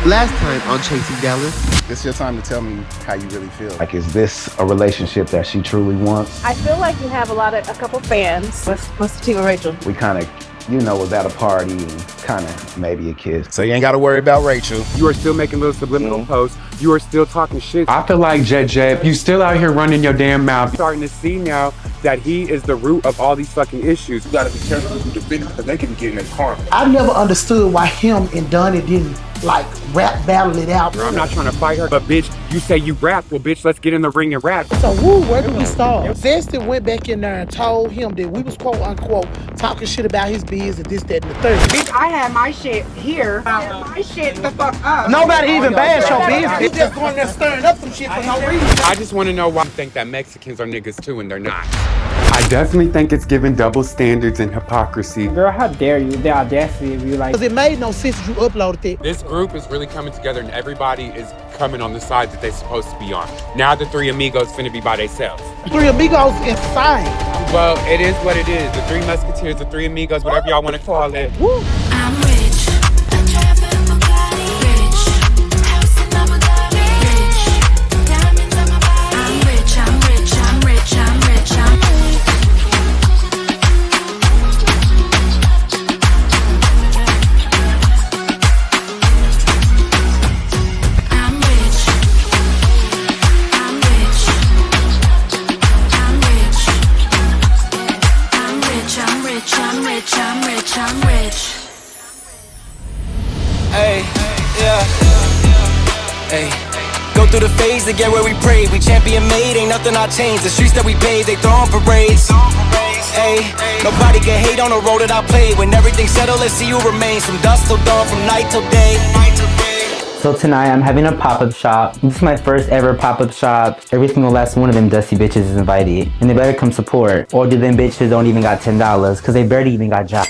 Last time on Chasing Dallas. It's your time to tell me how you really feel. Like, is this a relationship that she truly wants? I feel like you have a couple fans. What's the team with Rachel? We kind of, was at a party and kind of maybe a kiss. So you ain't got to worry about Rachel. You are still making little subliminal posts. You are still talking shit. I feel like Jett Jeff, you still out here running your damn mouth. Starting to see now that he is the root of all these fucking issues. You gotta be careful who you defend because they can get in their car. I never understood why him and Donny didn't rap battle it out. I'm not trying to fight her, but bitch, you say you rap. Well, bitch, let's get in the ring and rap. So where do we start? Zesty went back in there and told him that we was quote unquote talking shit about his biz and this, that, and the third. Bitch, I had my shit here. My shit the fuck up. Nobody even bashed your business. You just going there stirring up some shit for no reason. I just want to know why you think that Mexicans are niggas too and they're not. I definitely think it's giving double standards and hypocrisy. Girl, how dare you? The audacity of you, like. Because it made no sense that you uploaded it. This group is really coming together and everybody is coming on the side that they're supposed to be on. Now the three amigos finna be by themselves. Three amigos insane. Well, it is what it is. The three musketeers, the three amigos, whatever y'all want to call it. Woo. I'm rich. I'm driving Bugatti. Rich. House in Abu Dhabi. Rich. Diamonds on my body. I'm rich. I'm rich. I'm rich. I'm rich. I'm rich. I'm rich. Hey, yeah. Hey. Go through the phase to get where we pray. We champion made, ain't nothing I changed. The streets that we paved, they throwing parades. Hey, nobody can hate on the road that I played. When everything's settled, let's see who remains. From dusk till dawn, from night till day. So tonight I'm having a pop-up shop. This is my first ever pop-up shop. Every single last one of them dusty bitches is invited. And they better come support. Or do them bitches don't even got $10 because they barely even got jobs.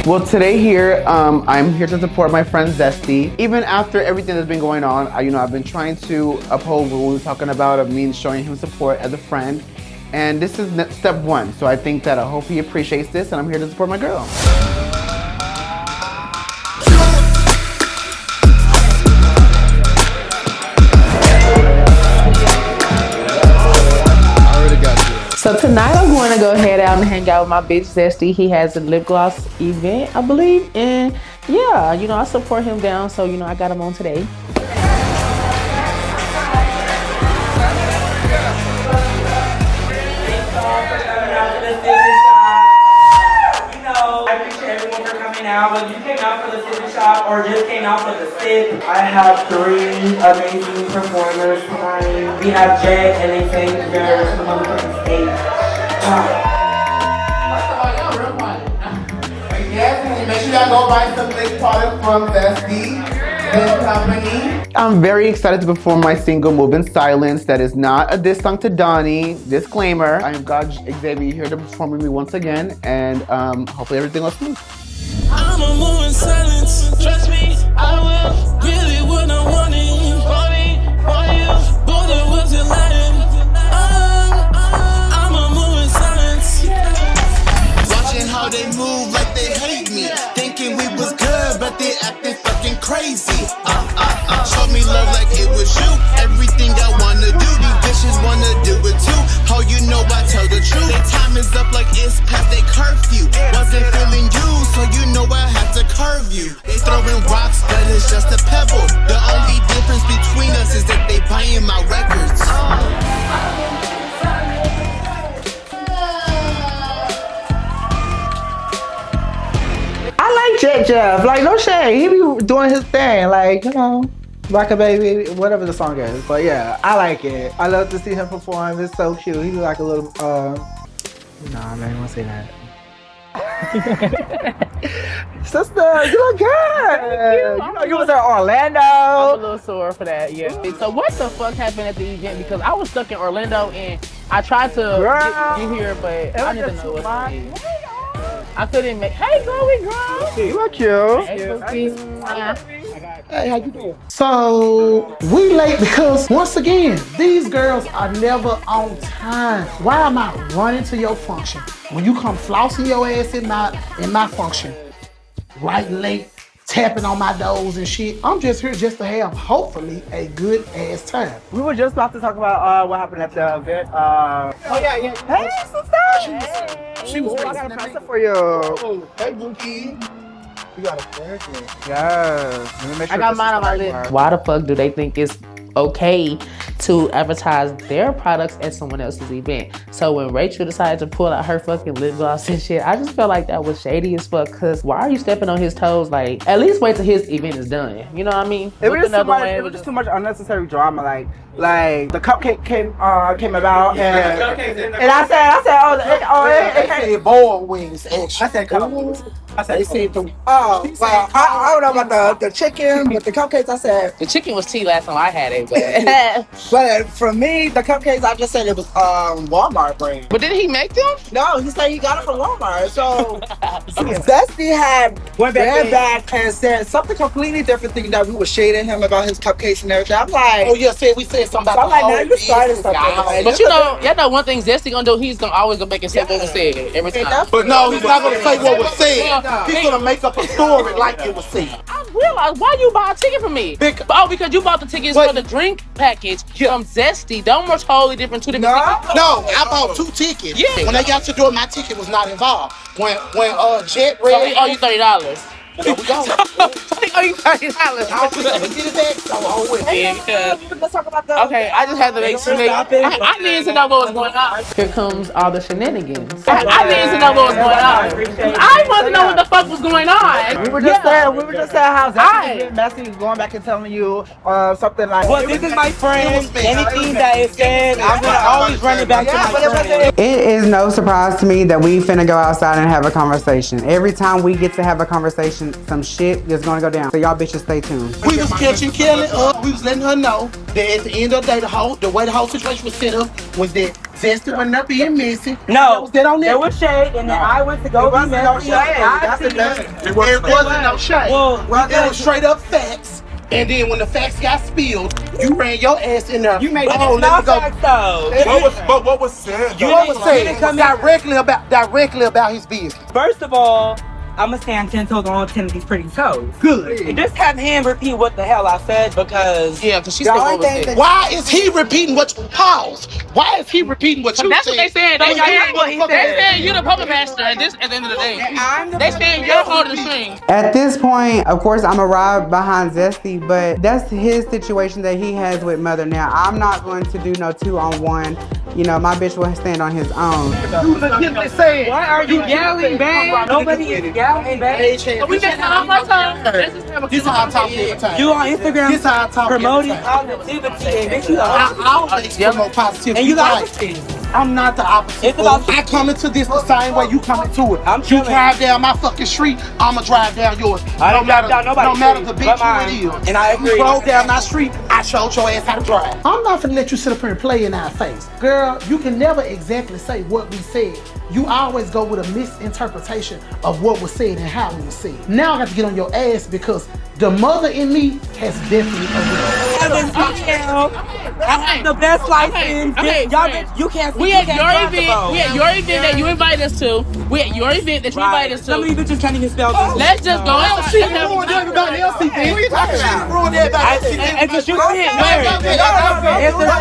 Well, today here, I'm here to support my friend Zesty. Even after everything that's been going on, I've been trying to uphold what we were talking about of me showing him support as a friend. And this is step one. So I think that I hope he appreciates this, and I'm here to support my girl. So tonight I'm going to go head out and hang out with my bitch Zesty. He has a lip gloss event, I believe. And yeah, I support him down. So, I got him on today. I appreciate everyone for coming out. Whether you came out for the sip shop or just came out for the sip, I have three amazing performers tonight. We have Jett and they sang together to the motherfucking stage. Yes, make sure y'all go buy some lip product from Zesty. I'm very excited to perform my single Move in Silence. That is not a diss song to Donny. Disclaimer. I am God Xavier here to perform with me once again, and hopefully everything goes smooth. I'm a move in silence. Trust me, I will. Really what I wanted. For me, for you. Both of us are lying. I'm a move in silence. Watching how they move like they hate me. Thinking we was good, but they acting fucking crazy. Showed me love like it was you. Everything I wanna do, these bitches wanna do it too. How you know I tell the truth? Their time is up like it's past their curfew. Wasn't feeling you, so you know I had to curve you. They throwing rocks, but it's just a pebble. The only difference between us is that they buying my records. I like Jett Jeff. Like, no shade. He be doing his thing. Like, Rock a Baby, whatever the song is. But yeah, I like it. I love to see him perform. It's so cute. He's like a little, nah, I don't want to say that. Sister, you look good. You was at Orlando. I'm a little sore for that, yeah. So what the fuck happened at the event? Because I was stuck in Orlando and I tried to get here, but I didn't know what's going on. I couldn't make. Hey, Chloe, girl. You look cute. Hey, I got Hey, how you doing? So we late because once again, these girls are never on time. Why am I running to your function when you come flossing your ass in my function? Right late, tapping on my doors and shit. I'm just here just to have hopefully a good ass time. We were just about to talk about what happened at the event. Oh yeah. Hey, sister. She was I got a present for you. Hey, Bookie. You got a present. Yes. Let me make sure I got mine on my list. Why the fuck do they think it's okay to advertise their products at someone else's event? So when Rachel decided to pull out her fucking lip gloss and shit, I just felt like that was shady as fuck. Cause why are you stepping on his toes? Like, at least wait till his event is done. You know what I mean? It was just too much unnecessary drama. Like the cupcake came about, and I said, they said boiled wings. Actually, I said cupcakes. I said they said the. Oh, well, I don't know about the chicken, but the cupcakes. I said the chicken was tea last time I had it, but for me, the cupcakes, I just said it was Walmart brand. But didn't he make them? No, he said he got it from Walmart. So Zesty went back and said something completely different, thinking that we were shading him about his cupcakes and everything. I'm like, oh yeah, we said something about I'm like, now you started something. But y'all know one thing Zesty gonna do. He's always gonna make it say what was said every time. But no, he's not gonna say what was said. He's gonna make up a story like it was said. I realized why you buy a ticket from me. Because you bought the tickets for the drink package from Zesty. Them were totally different, two different tickets. No, I bought 2 tickets. Yeah. When they got to the door, my ticket was not involved. When Jett So he owe you $30. There we go. He owe you $30. I'll get it back. So let's talk about the. Okay, I just had to make sure. I needed to know what was going on. Here comes all the shenanigans. I needed to know what was going on. I want to know what the fuck was going on. We were just saying how Zesty was being messy, going back and telling you something like. Well, this is my friend. Anything that is said, I'm gonna always run it back to my friend. It is no surprise to me that we finna go outside and have a conversation. Every time we get to have a conversation, some shit is gonna go down. So y'all bitches stay tuned. We was catching Kelly up. We was letting her know that at the end of the day, the way the whole situation was set up was that Zesty wasn't up being messy. No, there was shade, and then I went to go be messy. It wasn't no shade. It was straight up facts. And then when the facts got spilled, you ran your ass in there. You made facts though. What was said? What was said directly about his business. First of all, I'm gonna stand 10 toes on 10 of these pretty toes. Good. And just have him repeat what the hell I said because she's still why is he repeating what you pause? Why is he repeating what you that's said? That's what they said. They said you're the puppet master at the end of the day. They said you're holding the string. At this point, of course, I'm a ride behind Zesty, but that's his situation that he has with Mother now. I'm not going to do no 2-on-1. You know, my bitch will stand on his own. Why are you yelling, man? Nobody is yelling. We just have our time. This is how I talk every time. You on Instagram this how I talk promoting positivity and bitch, you I always promote positivity. And you the opposite. I'm not the opposite. I come into this the same way you come into it. You drive down my fucking street, I'ma drive down yours. No matter the bitch you it is. And I agree. You drove down my street, I showed your ass how to drive. I'm not finna let you sit up here and play in our face. Girl, you can never exactly say what we said. You always go with a misinterpretation of what was said and how it was said. Now I got to get on your ass because the mother in me has definitely I have the best license. Y'all bitch, you can't see. We at your event that you invited us to. We at your event that you invited us to. Some of you bitches can't even spell this. Let's just go outside. She ruined everybody else's event. What are you talking about? She ruined everybody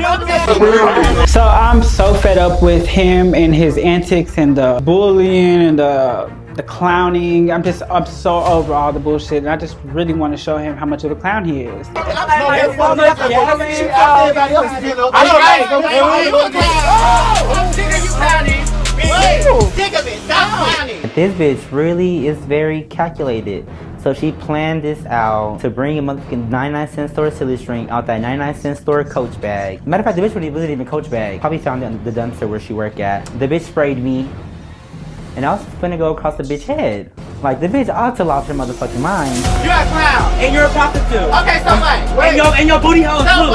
else's event. So I'm so fed up with him and his antics and the bullying and the clowning. I'm so over all the bullshit, and I just really want to show him how much of a clown he is. This bitch really is very calculated. So she planned this out to bring a motherfucking 99-cent store silly string out that 99-cent store Coach bag. Matter of fact, the bitch wasn't even Coach bag. Probably found it in the dumpster where she worked at. The bitch sprayed me, and I was finna go across the bitch head. Like, the bitch ought to lost her motherfucking mind. You're a clown, and you're a prostitute. Okay, so what? And your booty hole is blue.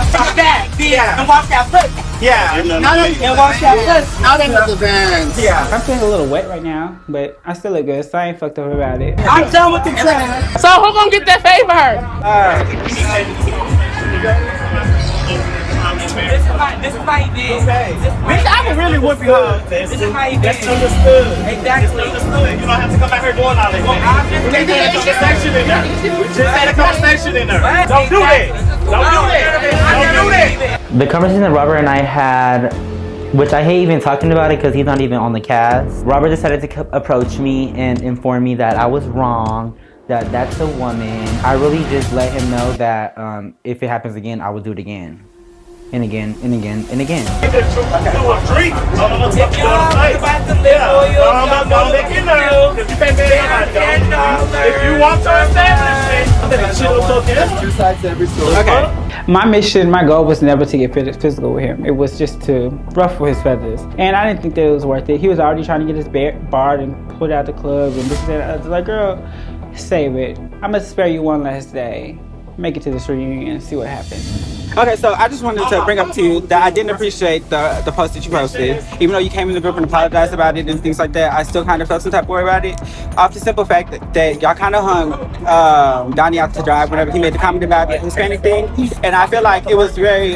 Drop that, bitch, and watch that foot. Yeah. Now that And wash your pussy. now that the Vans. Yeah. I'm feeling a little wet right now, but I still look good, so I ain't fucked up about it. I'm done with the trash. So who gonna get that favor? This is my event. Bitch, I can really whoop you up. This is my event. That's understood. Exactly. That's understood. You don't have to come back here doing all that. We just had a conversation in there. We just had a conversation in there. Don't do that. Don't do that. Don't do that. The conversation that Robert and I had, which I hate even talking about it because he's not even on the cast. Robert decided to approach me and inform me that I was wrong, that that's a woman. I really just let him know that if it happens again, I will do it again. And again, and again, and again. Do a drink. If you about to live don't make it nerve. If you can't pay if you want to establish it, There's two sides to every story. Okay. My mission, my goal was never to get physical with him. It was just to ruffle his feathers. And I didn't think that it was worth it. He was already trying to get his barred and put out the club and this and that. I was like, girl, save it. I'm gonna spare you one last day. Make it to this reunion and see what happens. Okay, so I just wanted to bring up to you that I didn't appreciate the post that you posted. Even though you came in the group and apologized about it and things like that, I still kind of felt some type of way about it. Off the simple fact that y'all kind of hung Donny out to dry whenever he made the comment about the Hispanic thing. And I feel like it was very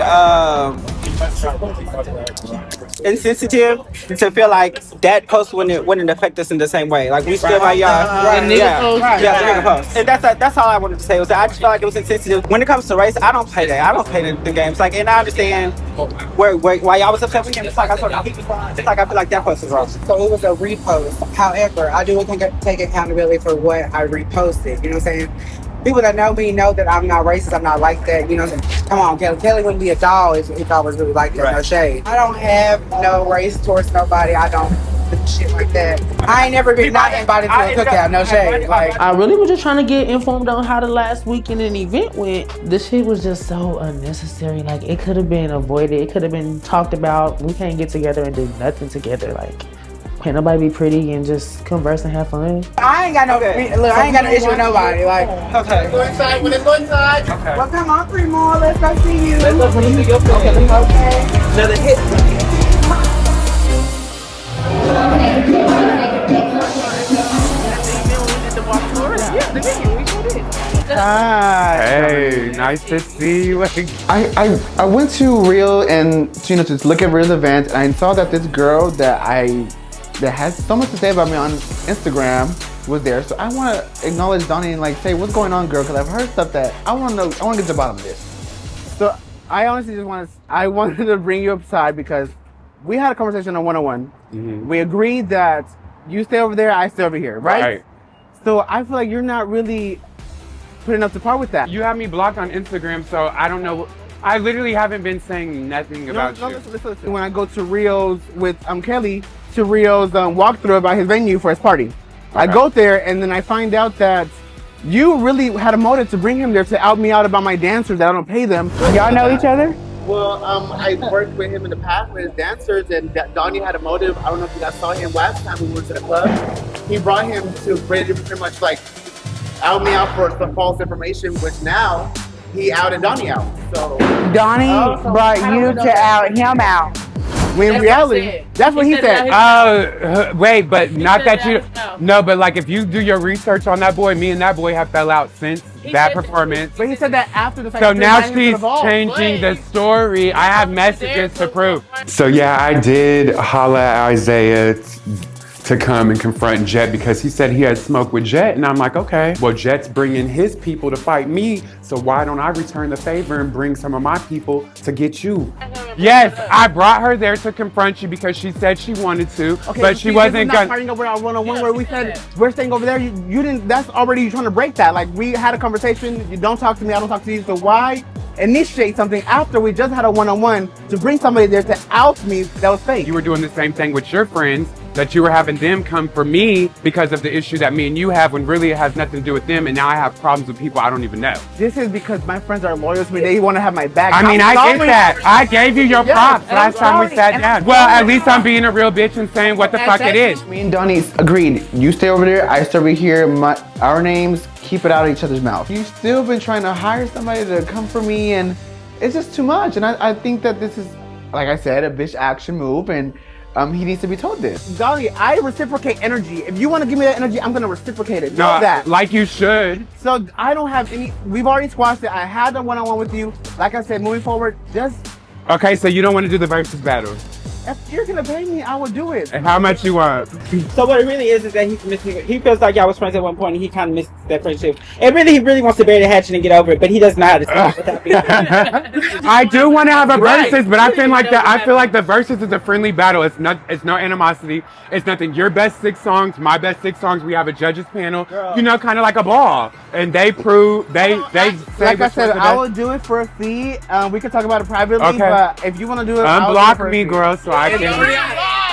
insensitive to feel like that post wouldn't affect us in the same way. Like we still by y'all. Yeah, post. And that's all I wanted to say was that I just felt like it was insensitive. When it comes to race, I don't play that. I don't play the games. Like, and I understand why y'all was upset with him. It's like I told you, it's like I feel like that post was wrong. So it was a repost. However, I do take accountability for what I reposted. You know what I'm saying? People that know me know that I'm not racist. I'm not like that. You know what I'm saying? Come on, Kelly. Kelly wouldn't be a doll if I was really like that. Right. No shade. I don't have no race towards nobody. I don't do shit like that. I ain't never been not invited to a cookout. No shade. Like, I really was just trying to get informed on how the last weekend and event went. This shit was just so unnecessary. Like, it could have been avoided. It could have been talked about. We can't get together and do nothing together. Like, can't nobody be pretty and just converse and have fun? I ain't got no look. I ain't got no issue with nobody. Like, okay. Go inside. Let's go inside. Okay. Well, come on, Primo. Let's go see you. Let's go see your face. Okay. Another hit. Hey, nice to see you. I went to Real and to look at Real's event, and I saw that this girl that has so much to say about me on Instagram was there. So I want to acknowledge Donny and like say what's going on, girl, because I've heard stuff that I want to know. I want to get to the bottom of this. So I honestly just wanted to bring you upside because we had a conversation on 101. Mm-hmm. We agreed that you stay over there, I stay over here, right? So I feel like you're not really putting up to par with that. You have me blocked on Instagram, so I don't know. I literally haven't been saying nothing about you. Listen. When I go to Rio's with Kelly, to Rio's walkthrough about his venue for his party. Okay. I go there and then I find out that you really had a motive to bring him there to out me out about my dancers that I don't pay them. Y'all know each other? Well, I worked with him in the past with his dancers, and Donny had a motive. I don't know if you guys saw him last time we went to the club. He brought him to pretty much like out me out for some false information, which now he outed Donny out. So Donny brought you to out him out. When in reality, that's what he said. Wait, but not that you. No, but like if you do your research on that boy, me and that boy have fell out since that performance. But he said that after the fact. So now she's changing the story. I have messages to prove. So yeah, I did holla at Isaiah to come and confront Jett because he said he had smoke with Jett, and I'm like, okay, well, Jett's bringing his people to fight me, so why don't I return the favor and bring some of my people to get you? Yes, I brought her there to confront you because she said she wanted to, okay, but she wasn't gonna. Fighting over our 101 where we said we're staying over there. You didn't. That's already you trying to break that. Like we had a conversation. You don't talk to me. I don't talk to you. So why initiate something after we just had a 101 to bring somebody there to out me that was fake? You were doing the same thing with your friends. That you were having them come for me because of the issue that me and you have when really it has nothing to do with them, and now I have problems with people I don't even know. This is because my friends are loyal to me. They want to have my back. I mean, I get that. I gave you your props last time we sat down. Well, at least I'm being a real bitch and saying what the fuck it is. Me and Donny agreed. You stay over there, I stay over here. Our names, keep it out of each other's mouth. You've still been trying to hire somebody to come for me, and it's just too much. And I think that this is like I said, a bitch action move, and he needs to be told this. Donny, I reciprocate energy. If you want to give me that energy, I'm gonna reciprocate it. Know that. Like you should. So I don't have any. We've already squashed it. I had the one-on-one with you. Like I said, moving forward, just. Okay, so you don't want to do the versus battle. If you're gonna pay me, I will do it. And how much you want? So what it really is that he's missing. He feels like y'all was friends at one point, and he kind of missed that friendship. And really, he really wants to bury the hatchet and get over it, but he doesn't know how to stop without being. I do want to have a versus, but I feel like the versus is a friendly battle. It's no animosity. It's nothing. Your best 6 songs, my best 6 songs. We have a judges panel. Girl. You know, kind of like a ball, and they prove they say. Like I said, I will do it for a fee. We can talk about it privately, okay. But if you want to do it, unblock me, girl, so I can.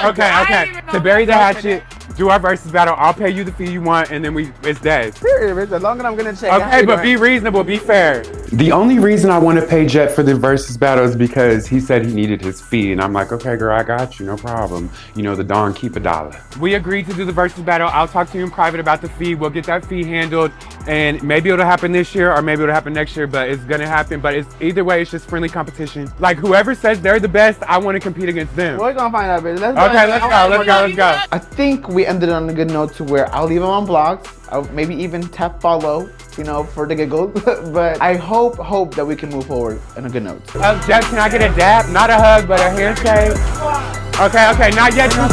Okay. To bury the hatchet, do our versus battle. I'll pay you the fee you want, and then it's dead. Period. As long as I'm gonna check. Okay, but be reasonable, be fair. The only reason I want to pay Jett for the versus battle is because he said he needed his fee, and I'm like, okay, girl, I got you, no problem. You know, the Don keep $1. We agreed to do the versus battle. I'll talk to you in private about the fee. We'll get that fee handled, and maybe it'll happen this year, or maybe it'll happen next year. But it's gonna happen. But it's either way, it's just friendly competition. Like whoever says they're the best, I want to compete against them. We're gonna find out, baby. Let's go. I think we ended on a good note to where I'll leave him on blocks. I'll maybe even tap follow, you know, for the giggles. But I hope that we can move forward on a good note. Jeff, can I get a dap? Not a hug, but a handshake. Okay, not yet. Paint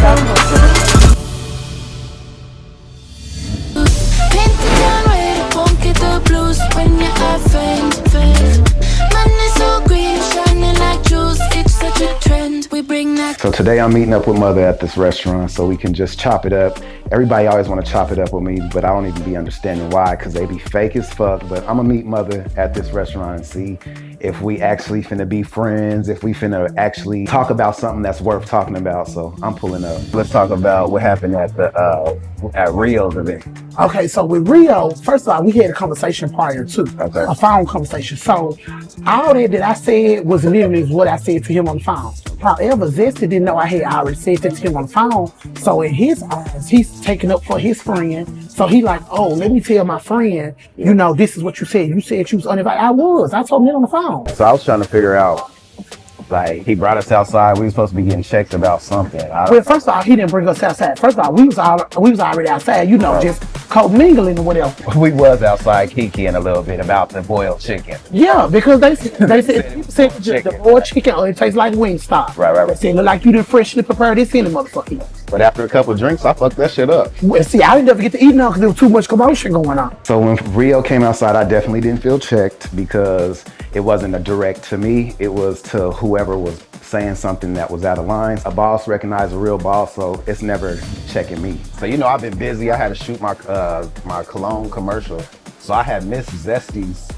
the town red, won't get the blues when you have friends. Man is so green, shining like jewels. It's such a trend. We bring that. So today I'm meeting up with Motha at this restaurant so we can just chop it up. Everybody always want to chop it up with me, but I don't even be understanding why, because they be fake as fuck. But I'm gonna meet Motha at this restaurant and see if we actually finna be friends, if we finna actually talk about something that's worth talking about. So I'm pulling up. Let's talk about what happened at Rio's event. Okay, so with Rio, first of all, we had a conversation prior to a phone conversation. So all that I said was literally what I said to him on the phone. However, Zesty didn't know I had already said that to him on the phone. So in his eyes, he's taking up for his friend. So he like, oh, let me tell my friend, you know, this is what you said. You said you was uninvited. I told him on the phone. So I was trying to figure out, like, he brought us outside. We were supposed to be getting checked about something. Well, first of all, he didn't bring us outside. First of all, we was already outside, you know, just co-mingling or whatever. We was outside kikiing a little bit about the boiled chicken. Yeah, because they said people said the boiled chicken, oh, it tastes like Wingstop. Right. They said, look like you didn't freshly prepare this in the motherfucker. But after a couple of drinks, I fucked that shit up. Well, see, I didn't ever get to eat now because there was too much commotion going on. So when Rio came outside, I definitely didn't feel checked because it wasn't a direct to me. It was to whoever was saying something that was out of line. A boss recognized a real boss, so it's never checking me. So, you know, I've been busy. I had to shoot my cologne commercial. So I had missed Zesty's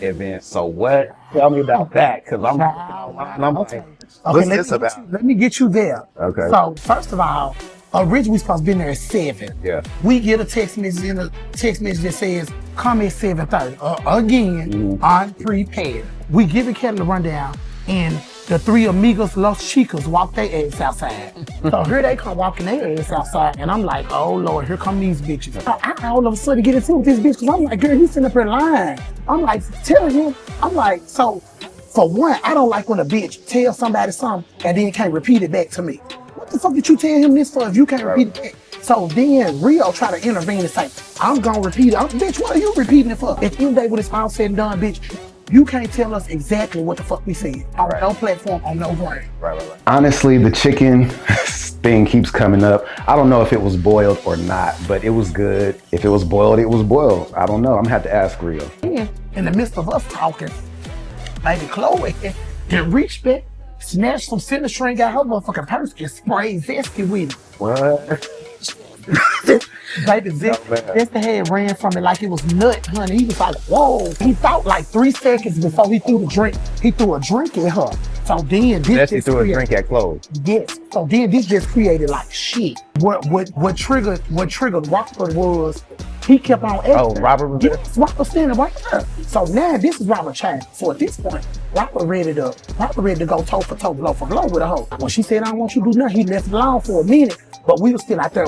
event. So what? Tell me about that, because I'm what's this about? Let me get you there. Okay. So first of all, originally we supposed to be there at 7. Yeah. We get a text message that says, come at 7:30. Again, unprepared. We give the cat the rundown, and the 3 amigos Los Chicos walk their ass outside. So here they come walking their ass outside, and I'm like, oh Lord, here come these bitches. I all of a sudden get into with this bitch, because I'm like, girl, you sitting up here lying. I'm like, telling him, I'm like, so for one, I don't like when a bitch tells somebody something and then can't repeat it back to me. What the fuck did you tell him this for if you can't repeat it back? So then Rio try to intervene and say, I'm gonna repeat it. Bitch, what are you repeating it for? At the end of the day, when it's all said and done, bitch, you can't tell us exactly what the fuck we said on no platform, on no brand. Right. Honestly, the chicken thing keeps coming up. I don't know if it was boiled or not, but it was good. If it was boiled, it was boiled. I don't know. I'm gonna have to ask Rio. In the midst of us talking, Lady Chloe and reached back, snatched some center string out her motherfucking purse and sprayed Zesty with it. What? Baby, Zesty had ran from it like it was nut, honey. He was like, whoa. He thought like 3 seconds before he threw the drink. He threw a drink at her. So then this Zesty threw a drink at Chloe. Yes. So then this just created like shit. What triggered Robert was he kept on asking. Oh, Robert was there? Yes, Robert standing right there. So now this is Robert child. So at this point, Robert ready to go toe for toe, blow for blow with a hoe. When she said, I don't want you to do nothing, he left it alone for a minute. But we were still out there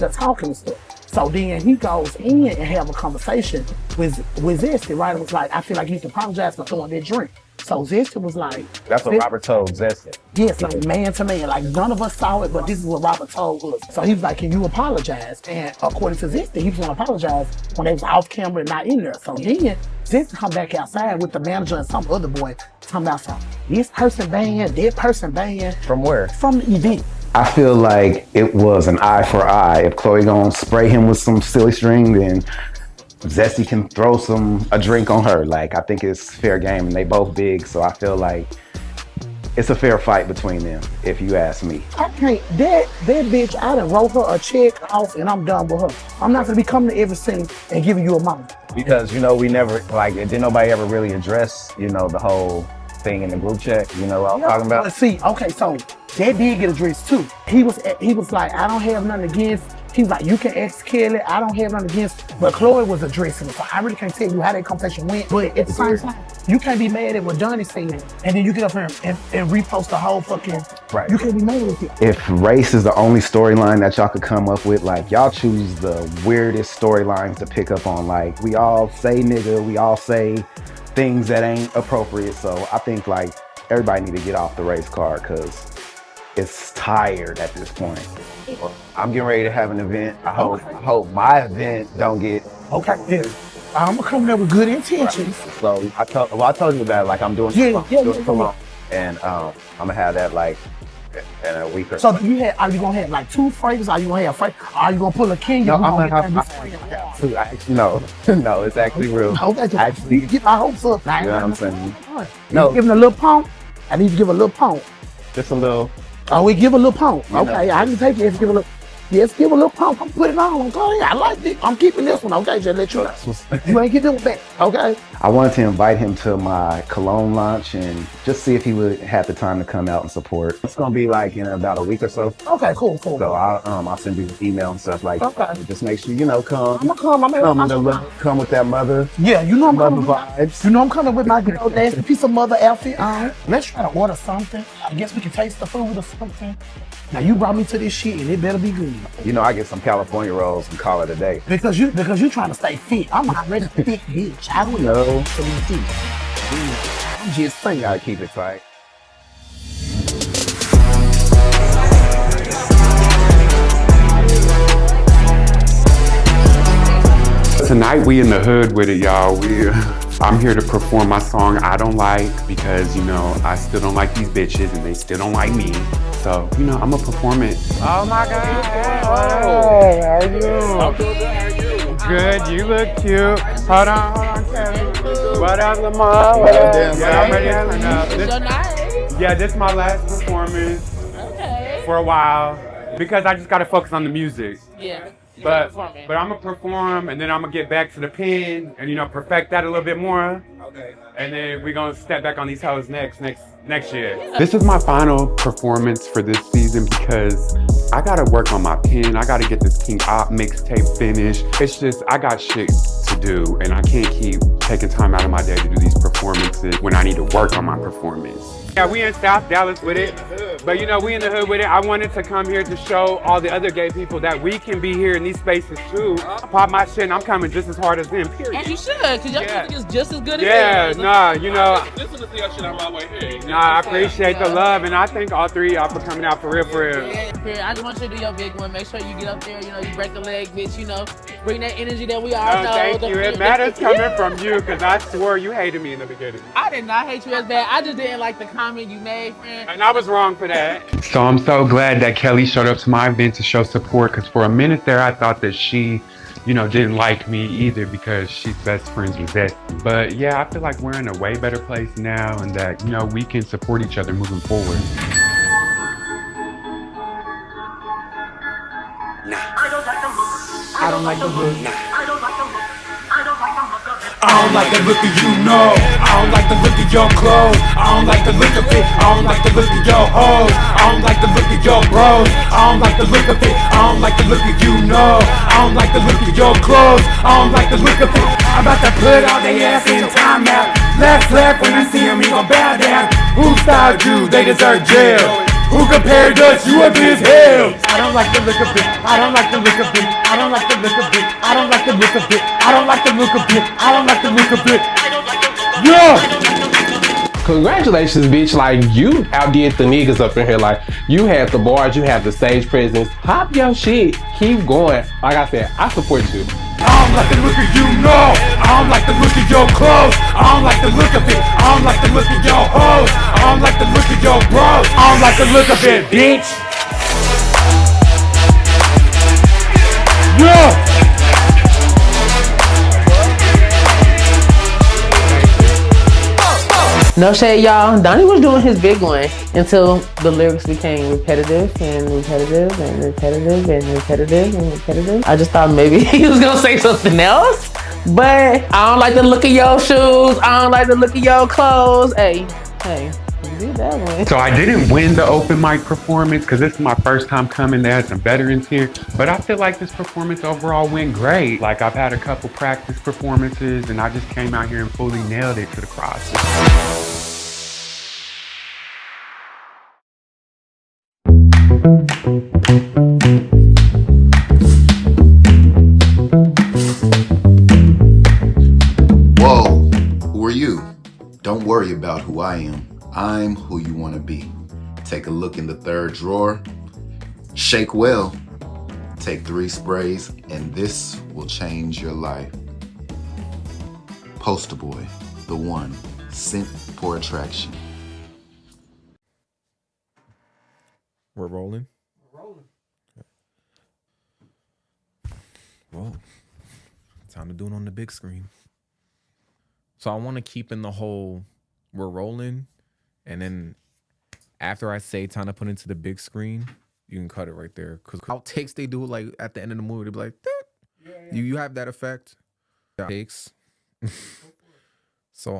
talking and stuff. So then he goes in and have a conversation with Zesty, right? It was like, I feel like you need to apologize for throwing that drink. So Zesty was like, That's what Robert told Zesty. yes, like man to man. Like none of us saw it, but this is what Robert told us. So he was like, can you apologize? And according to Zesty, he was gonna apologize when they was off camera and not in there. So then Zesty come back outside with the manager and some other boy talking about something. This person banned, that person banned. From where? From the event. I feel like it was an eye for eye. If Chloe gonna spray him with some silly string, then Zesty can throw a drink on her. Like, I think it's fair game, and they both big, so I feel like it's a fair fight between them, if you ask me. I can't, that bitch, I done wrote her a check off and I'm done with her. I'm not gonna be coming to every scene and giving you a money. Because, you know, we never, like, didn't nobody ever really address, you know, the whole thing in the group chat, you know what I'm talking about? Let's see, okay, so that did get addressed too. He was like, I don't have nothing against. He was like, you can ask Kelly, I don't have nothing against. But Chloe was addressing it, so I really can't tell you how that conversation went. But at the same time, you can't be mad at what Donny said, and then you get up here and repost the whole fucking. Right. You can't be mad with it. If race is the only storyline that y'all could come up with, like, y'all choose the weirdest storylines to pick up on. Like, we all say nigga, we all say things that ain't appropriate. So I think, like, everybody need to get off the race card because it's tired at this point. I'm getting ready to have an event. I hope my event don't get. Okay, yeah. I'm gonna come there with good intentions. Right. So I told you about it, like I'm doing some and I'm gonna have that like in a week or so. So are you gonna have like 2 flavors? Are you gonna have are you gonna pull a king? No, I'm gonna have 2. Actually, no, it's actually real. Okay, actually, get my hopes up. You know what I'm saying? No, give him a little pump. I need to give a little pump. Just a little. Oh, we give a little pump. Okay, I can take it. Give a little. Yes, give a little pump. I'm putting it on. Okay, I like it. I'm keeping this one. Okay, just let you know. You ain't getting it back. Okay. I wanted to invite him to my cologne launch and just see if he would have the time to come out and support. It's gonna be like in about a week or so. Okay, cool. So I'll send you an email and stuff like that. Okay. Just make sure you know come. I'm gonna come with that mother. Yeah, you know I'm mother coming vibes. You know I'm coming with my nasty piece of mother outfit on. Let's try to order something. I guess we can taste the food or something. Now you brought me to this shit and it better be good. You know I get some California rolls and call it a day. Because you trying to stay fit. I'm already fit, bitch. I don't know. I'm just saying. Gotta keep it tight. Tonight we in the hood with it, y'all. I'm here to perform my song I Don't Like because, you know, I still don't like these bitches and they still don't like me. So, you know, I'm gonna perform it. Oh my God. Hey, how are you? I'm doing good. How are you? Good. You look cute. Hold on, Kevin. What up, Lamon? What up, Dan? Yeah, I'm ready to turn up. Yeah, this is my last performance for a while because I just gotta focus on the music. Yeah. But I'm gonna perform and then I'm gonna get back to the pen and, you know, perfect that a little bit more. Okay. And then we're gonna step back on these hoes next year. Yeah. This is my final performance for this season because I gotta work on my pen. I gotta get this King Op mixtape finished. It's just, I got shit to do and I can't keep taking time out of my day to do these performances when I need to work on my performance. Yeah, we in South Dallas with it, but you know, we in the hood with it. I wanted to come here to show all the other gay people that we can be here in these spaces too. Pop my shit and I'm coming just as hard as them, period. And you should, because your music is just as good as yours. Nah, you know. Listen to your shit on my way here. Nah, I appreciate the love and I thank all 3 of y'all for coming out for real, for real. I just want you to do your big one. Make sure you get up there, you know, you break the leg, bitch, you know. Bring that energy that we all know. Thank you. It matters coming from you because I swore you hated me in the beginning. I did not hate you as bad. I just didn't like the comment you made, friend. And I was wrong for that. So I'm so glad that Kelly showed up to my event to show support because for a minute there I thought that she, you know, didn't like me either because she's best friends with Zesty. But yeah, I feel like we're in a way better place now and that, you know, we can support each other moving forward. I don't like the look. I don't like the look of you, no. I don't like the look of your clothes. I don't like the look of it. I don't like the look of your hoes. I don't like the look of your bros. I don't like the look of it. I don't like the look of you, no. I don't like the look of your clothes. I don't like the look of it. I'm about to put all they ass in timeout. Left when I see them, he gon' bow down. Who styled you? They deserve jail. Who compared us? You ugly as hell. I don't like the look of it. I don't like the look of it. I don't like the look of it. I don't like the look of it. I don't like the look of it. I don't like the look of it. Yeah. Congratulations, bitch. Like, you outdid the niggas up in here. Like, you had the bars, you had the stage presence. Pop your shit. Keep going. Like I said, I support you. I don't like the look of you, no. I don't like the look of your clothes. I don't like the look of it. I don't like the look of your hoes. I don't like the look of your bros. I don't like the look of it, bitch. Yeah. No shade, y'all. Donny was doing his big one until the lyrics became repetitive and repetitive and repetitive and repetitive and repetitive. I just thought maybe he was gonna say something else, but I don't like the look of your shoes. I don't like the look of your clothes. Hey, you did that one. So I didn't win the open mic performance because this is my first time coming. They had some veterans here, but I feel like this performance overall went great. Like, I've had a couple practice performances and I just came out here and fully nailed it to the cross. Whoa, who are you? Don't worry about who I am. I'm who you want to be. Take a look in the third drawer. Shake well. Take 3 sprays, and this will change your life. Poster boy, the one, sent for attraction. We're rolling? We're rolling. Well, time to do it on the big screen. So I want to keep in the whole we're rolling, and then after I say time to put into the big screen, you can cut it right there. Because outtakes, they do like at the end of the movie, they be like, you have that effect. Takes. So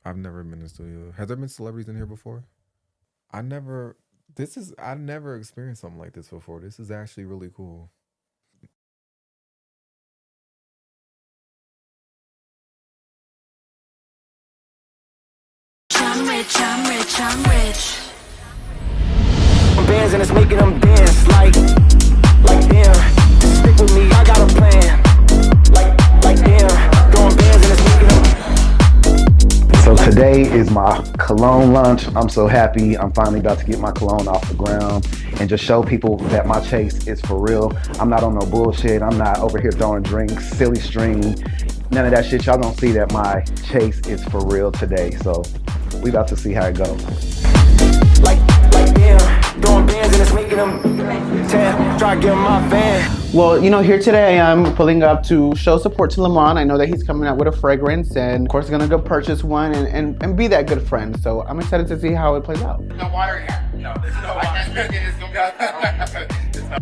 I've never been in the studio. Has there been celebrities in here before? I've never experienced something like this before. This is actually really cool. I'm rich, I'm rich, I'm rich. Bands and it's making them dance like damn. Stick with me, I got a plan. Like damn. Going bands and it's making them. So today is my cologne lunch. I'm so happy. I'm finally about to get my cologne off the ground and just show people that my chase is for real. I'm not on no bullshit. I'm not over here throwing drinks, silly string, none of that shit. Y'all gonna see that my chase is for real today. So we about to see how it goes. Like damn. Doing bands and it's making them try to get my van. Well, you know, here today I'm pulling up to show support to Lamon. I know that he's coming out with a fragrance, and of course gonna go purchase one and be that good friend. So I'm excited to see how it plays out. No water here. No, there's no water.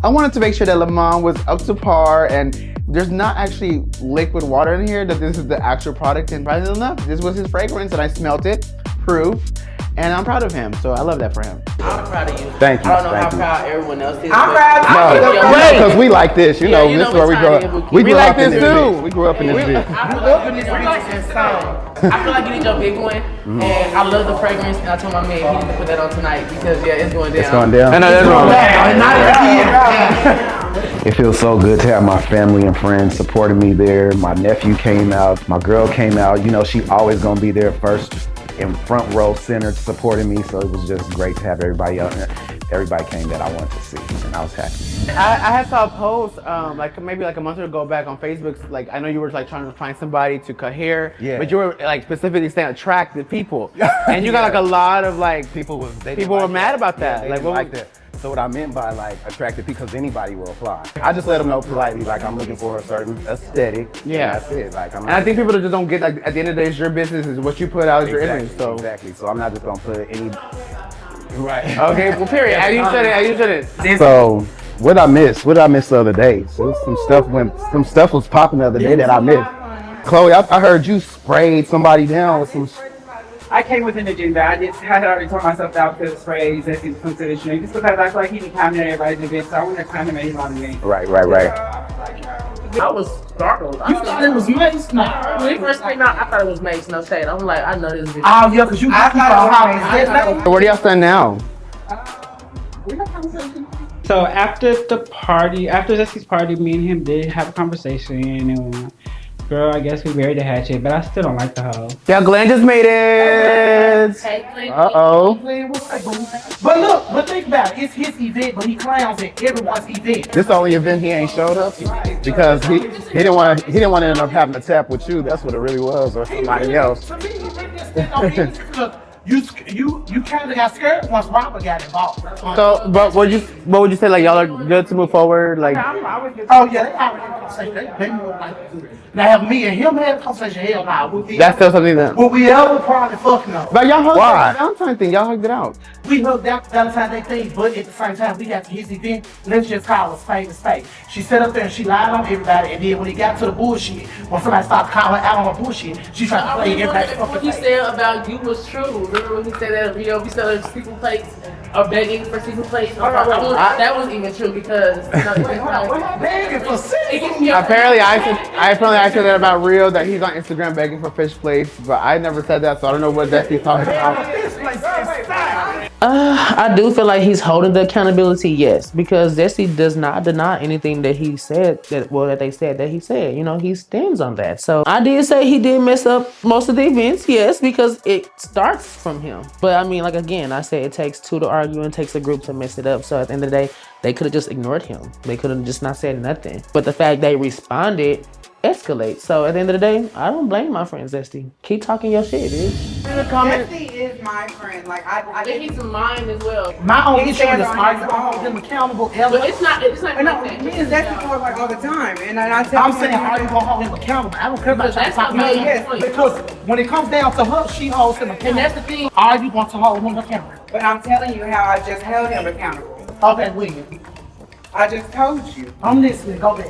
I wanted to make sure that Lamon was up to par, and there's not actually liquid water in here, that this is the actual product, and surprisingly enough, this was his fragrance, and I smelt it, proof, and I'm proud of him, so I love that for him. I'm proud of you. Thank you. I don't know thank how you. proud everyone else is. I'm proud. Because we like this, you know, this is where we grow up. We grew like up in this this too. bitch. We grew up in this bitch. I feel like I feel like you need your big one, and I love the fragrance. And I told my man he need to put that on tonight because it's going down. It's going down. I know that's wrong. It feels so good to have my family and friends supporting me there. My nephew came out, my girl came out. You know, she always gonna be there first in front row center supporting me. So it was just great to have everybody out there. Everybody came that I wanted to see, and I was happy. I had saw a post like maybe like a month ago back on Facebook. Like, I know you were like trying to find somebody to cut hair, but you were like specifically saying attractive people, and you got like a lot of like people were mad about that. Yeah, like what like that. So what I meant by like attractive, because anybody will apply. I just let them know politely, like I'm looking for a certain aesthetic. Yeah, and that's it. Like, and I think people just don't get, like, at the end of the day, it's your business, is what you put out as your image. So exactly. So I'm not just gonna put any. Right. Okay. Well, period. As you said it. So what I missed the other day. So some stuff was popping the other day that I missed. Chloe, I heard you sprayed somebody down with some. I came with an agenda. I had already told myself that I was going to spray Zesty to come to the stream just because I feel like he didn't comment on everybody's event, so I wanted to comment on him on the game. Right. I was startled. You thought it was Mace? No. When he first came out, I thought it was Mace. No shade. I'm like, I know this bitch. Oh yeah, because you I thought it was Mace. Where do y'all stand now? So after the party, after Zesty's party, me and him did have a conversation, and Girl, I guess we buried the hatchet, but I still don't like the hoe. Yeah, Glen just made it. Uh-oh. But look, but think about it. It's his event, but he clowns at everyone's event. This the only event he ain't showed up because he didn't want to end up having to tap with you. That's what it really was, or somebody else. You kind of got scared once Robert got involved. So, but what would you say? Like y'all are good to move forward? Like, oh yeah, they already had a conversation. They more like now have me and him had a conversation. Hell nah. that's still something that. Will we ever probably fuck no? But y'all hugged out the Valentine thing. Y'all hugged it out. We hugged out the Valentine Day thing, but at the same time, we got to his event. Let's just call it spade to spade. She sat up there and she lied on everybody, and then when he got to the bullshit, when somebody started calling her out on her bullshit, she tried to play everybody. What he said about you was true. Remember when he said that video? We selling seafood plates or begging for seafood plates. That was even true because begging for seafood. Apparently, I said that about Rio, that he's on Instagram begging for fish plates, but I never said that, so I don't know what Zesty's talking about. I do feel like he's holding the accountability, yes, because Zesty does not deny anything that he said, that they said that he said. You know, he stands on that. So I did say he did mess up most of the events, yes, because it starts from him. But I mean, like again, I say it takes two to argue and it takes a group to mess it up. So at the end of the day, they could have just ignored him. They could have just not said nothing. But the fact they responded escalates. So at the end of the day, I don't blame my friend Zesty. Keep talking your shit, dude. Zesty is my friend. Like I think he's mine as well. My own issue is I hold him accountable. But it's not me and Zesty talk like all the time, and I tell I'm saying how you gonna hold him accountable. I don't care about trying to talk about him because when it comes down to her, she holds him accountable. And that's the thing. Are you want to hold him accountable? But I'm telling you how I just held him accountable. Okay, William. I just told you. I'm listening. Go back.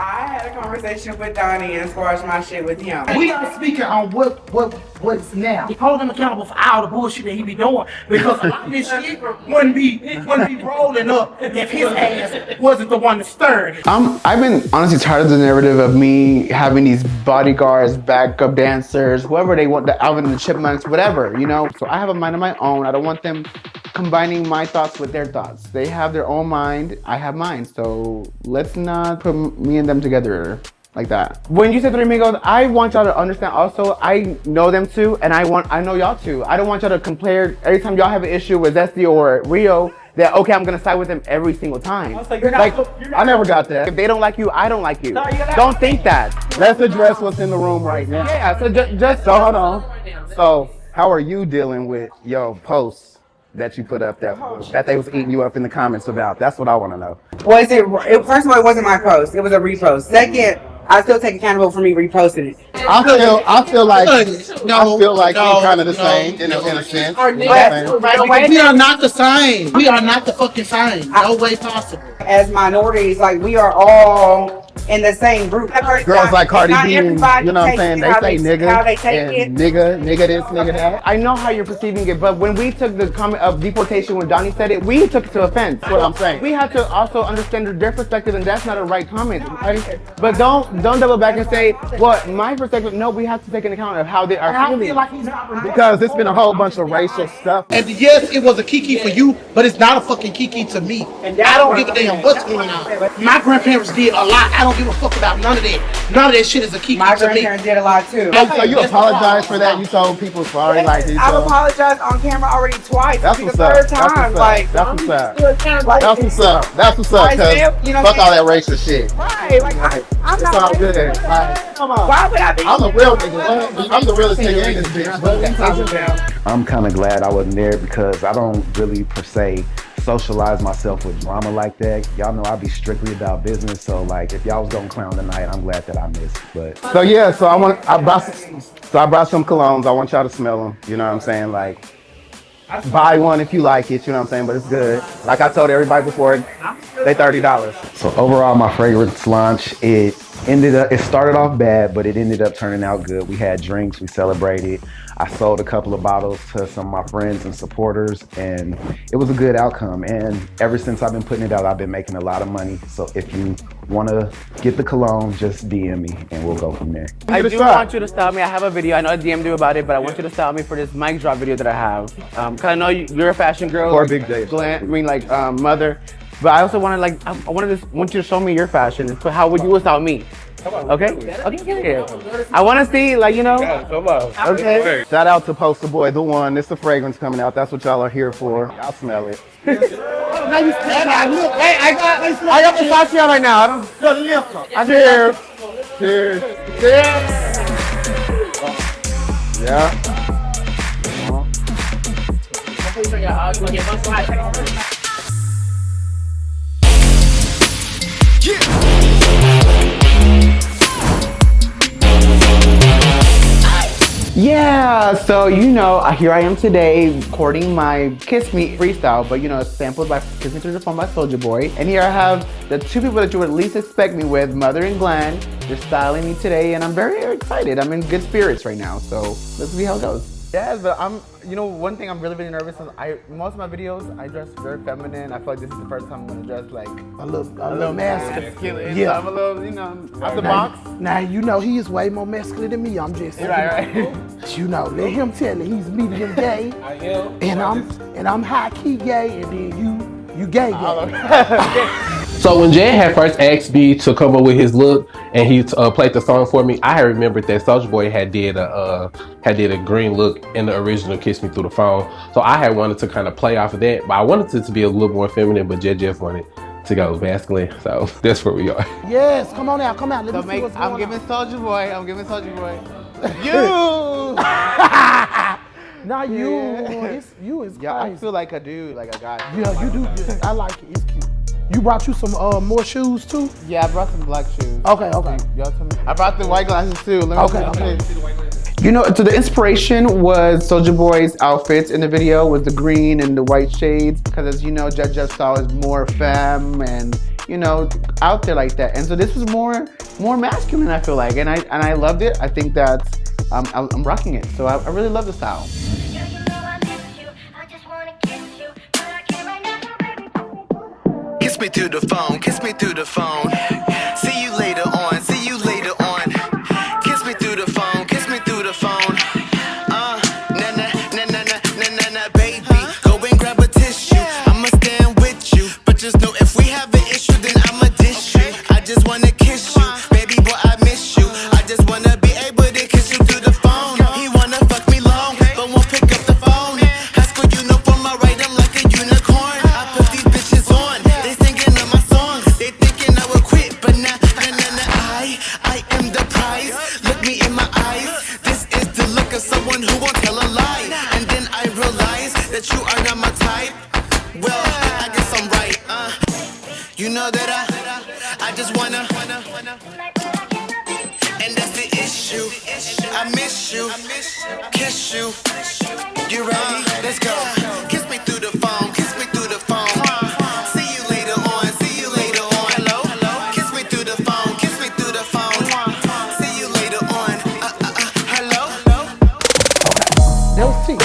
I had a conversation with Donny and squashed my shit with him. We are speaking on what's now. Hold him accountable for all the bullshit that he be doing because a lot of this shit wouldn't be rolling up if his ass wasn't the one that stirred. I've been honestly tired of the narrative of me having these bodyguards, backup dancers, whoever they want, the Alvin and the Chipmunks, whatever, you know. So I have a mind of my own. I don't want them combining my thoughts with their thoughts. They have their own mind. I have mine. So let's not put me and them together like that. When you say Three Amigos, I want y'all to understand also, I know them too, and I know y'all too. I don't want y'all to compare every time y'all have an issue with Zesty or Rio, that okay, I'm gonna side with them every single time. I never got that. If they don't like you, I don't like you. Don't think that. Let's address what's in the room right now. Yeah, so just so hold on. So how are you dealing with your posts that you put up that they was eating you up in the comments about? That's what I want to know. First of all, it wasn't my post. It was a repost. Second, I still take accountable for me reposting it. I feel like we're kind of the same in a sense. We are not the same. We are not the fucking same. No way possible. As minorities, like we are all in the same group. Girls like Cardi B, you know what I'm saying? They say nigga how they take and nigga this, nigga that. I know how you're perceiving it, but when we took the comment of deportation, when Donny said it, we took it to offense. That's what I'm saying. We have to also understand their perspective, and that's not a right comment. Right? But don't double back and say, well, my perspective. No, we have to take into account of how they are feeling. Because it's been a whole bunch of racial stuff. And yes, it was a kiki for you, but it's not a fucking kiki to me. And I don't give a damn what's going on. My grandparents did a lot. I don't give a fuck about none of that. None of that shit is a kiki to me. My grandparents did a lot too. So you apologize for that? You told people sorry, like I've apologized on camera already twice. That's what's up. That's what's up. That's what's up. Cause fuck all that racist shit. Right. Like I'm not all good. Why would I be? I'm a real nigga. I'm the realest nigga in this bitch. I'm kind of glad I wasn't there because I don't really per se socialize myself with drama like that. Y'all know I be strictly about business, so like if y'all was gonna clown tonight, I'm glad that I missed. But so yeah, I brought some colognes. I want y'all to smell them. You know what I'm saying? Like buy one if you like it. You know what I'm saying? But it's good. Like I told everybody before, they $30. So overall, my fragrance launch, it started off bad, but it ended up turning out good. We had drinks, we celebrated. I sold a couple of bottles to some of my friends and supporters, and it was a good outcome. And ever since I've been putting it out, I've been making a lot of money. So if you want to get the cologne, just DM me and we'll go from there. I do want you to style me. I have a video. I know I DM'd you about it, but I want you to style me for this mic drop video that I have. Cause I know you're a fashion girl. Or Big J. Glen, I mean Motha. But I also want to want you to show me your fashion. So how would you style me? Okay? Okay. I want to see, like, you know. Come on. Okay. Shout out to Poster Boy, the one. It's the fragrance coming out. That's what y'all are here for. Y'all smell it. Hey, I got Versace on right now. Cheers. Cheers. Cheers. Yeah. Yeah, so you know, here I am today recording my Kiss Me freestyle, but you know, it's sampled by Kiss Me Through the Phone by Soulja Boy. And here I have the two people that you would at least expect me with, Motha and Glen. They're styling me today, and I'm very excited. I'm in good spirits right now, so let's see how it goes. Yeah, but you know, one thing I'm really nervous is most of my videos, I dress very feminine. I feel like this is the first time I'm gonna dress like a little masculine. Yeah. I'm a little, you know, out the box. Now, you know, he is way more masculine than me. I'm just, right. You know, let him tell it. He's medium gay. I am. And I'm high key gay, and then you gay. So when Jay had first asked me to come up with his look and he played the song for me, I had remembered that Soulja Boy had did a green look in the original Kiss Me Through the Phone. So I had wanted to kind of play off of that, but I wanted it to be a little more feminine, but Jett Jeff wanted to go masculine. So that's where we are. Yes, come on out, come out. Let me see what's going I'm on. giving Soulja Boy. You! Not you. Yeah. You is Yeah, crazy. I feel like a dude, like a guy. Yeah, you do good. I like it. It's cute. You brought you some more shoes too? Yeah, I brought some black shoes. Okay. I brought the white glasses too. Okay. You know, so the inspiration was Soulja Boy's outfits in the video with the green and the white shades, because as you know, Jett Jeff's style is more femme and, you know, out there like that. And so this was more masculine, I feel like, and I loved it. I think that I'm rocking it. So I really love the style. Kiss me through the phone, kiss me through the phone. See you later on, see you later on. Kiss me through the phone, kiss me through the phone. Na, baby. Go and grab a tissue. I'ma stand with you. But just know if we have an issue, then I'ma dish you. I just wanna kiss you. Baby boy, I miss you. I just wanna be able to kiss you through the phone. He wanna fuck me long, but won't pick up the phone. High school uniform, I ride him like a unicorn. I put these bitches on. They singing on my songs. They thinking I would quit, but nah. I am the prize. Look me in my eyes. This is the look of someone who won't tell a lie. And then I realize that you are not my type. Well, I guess I'm right. You know that I just wanna. And that's the issue. I miss you. Kiss you. You ready? Let's go. Kiss me through the phone. Kiss me through the phone. See you later on. See you later on. Hello. Kiss me through the phone. Kiss me through the phone. See you later on. Hello. That was T.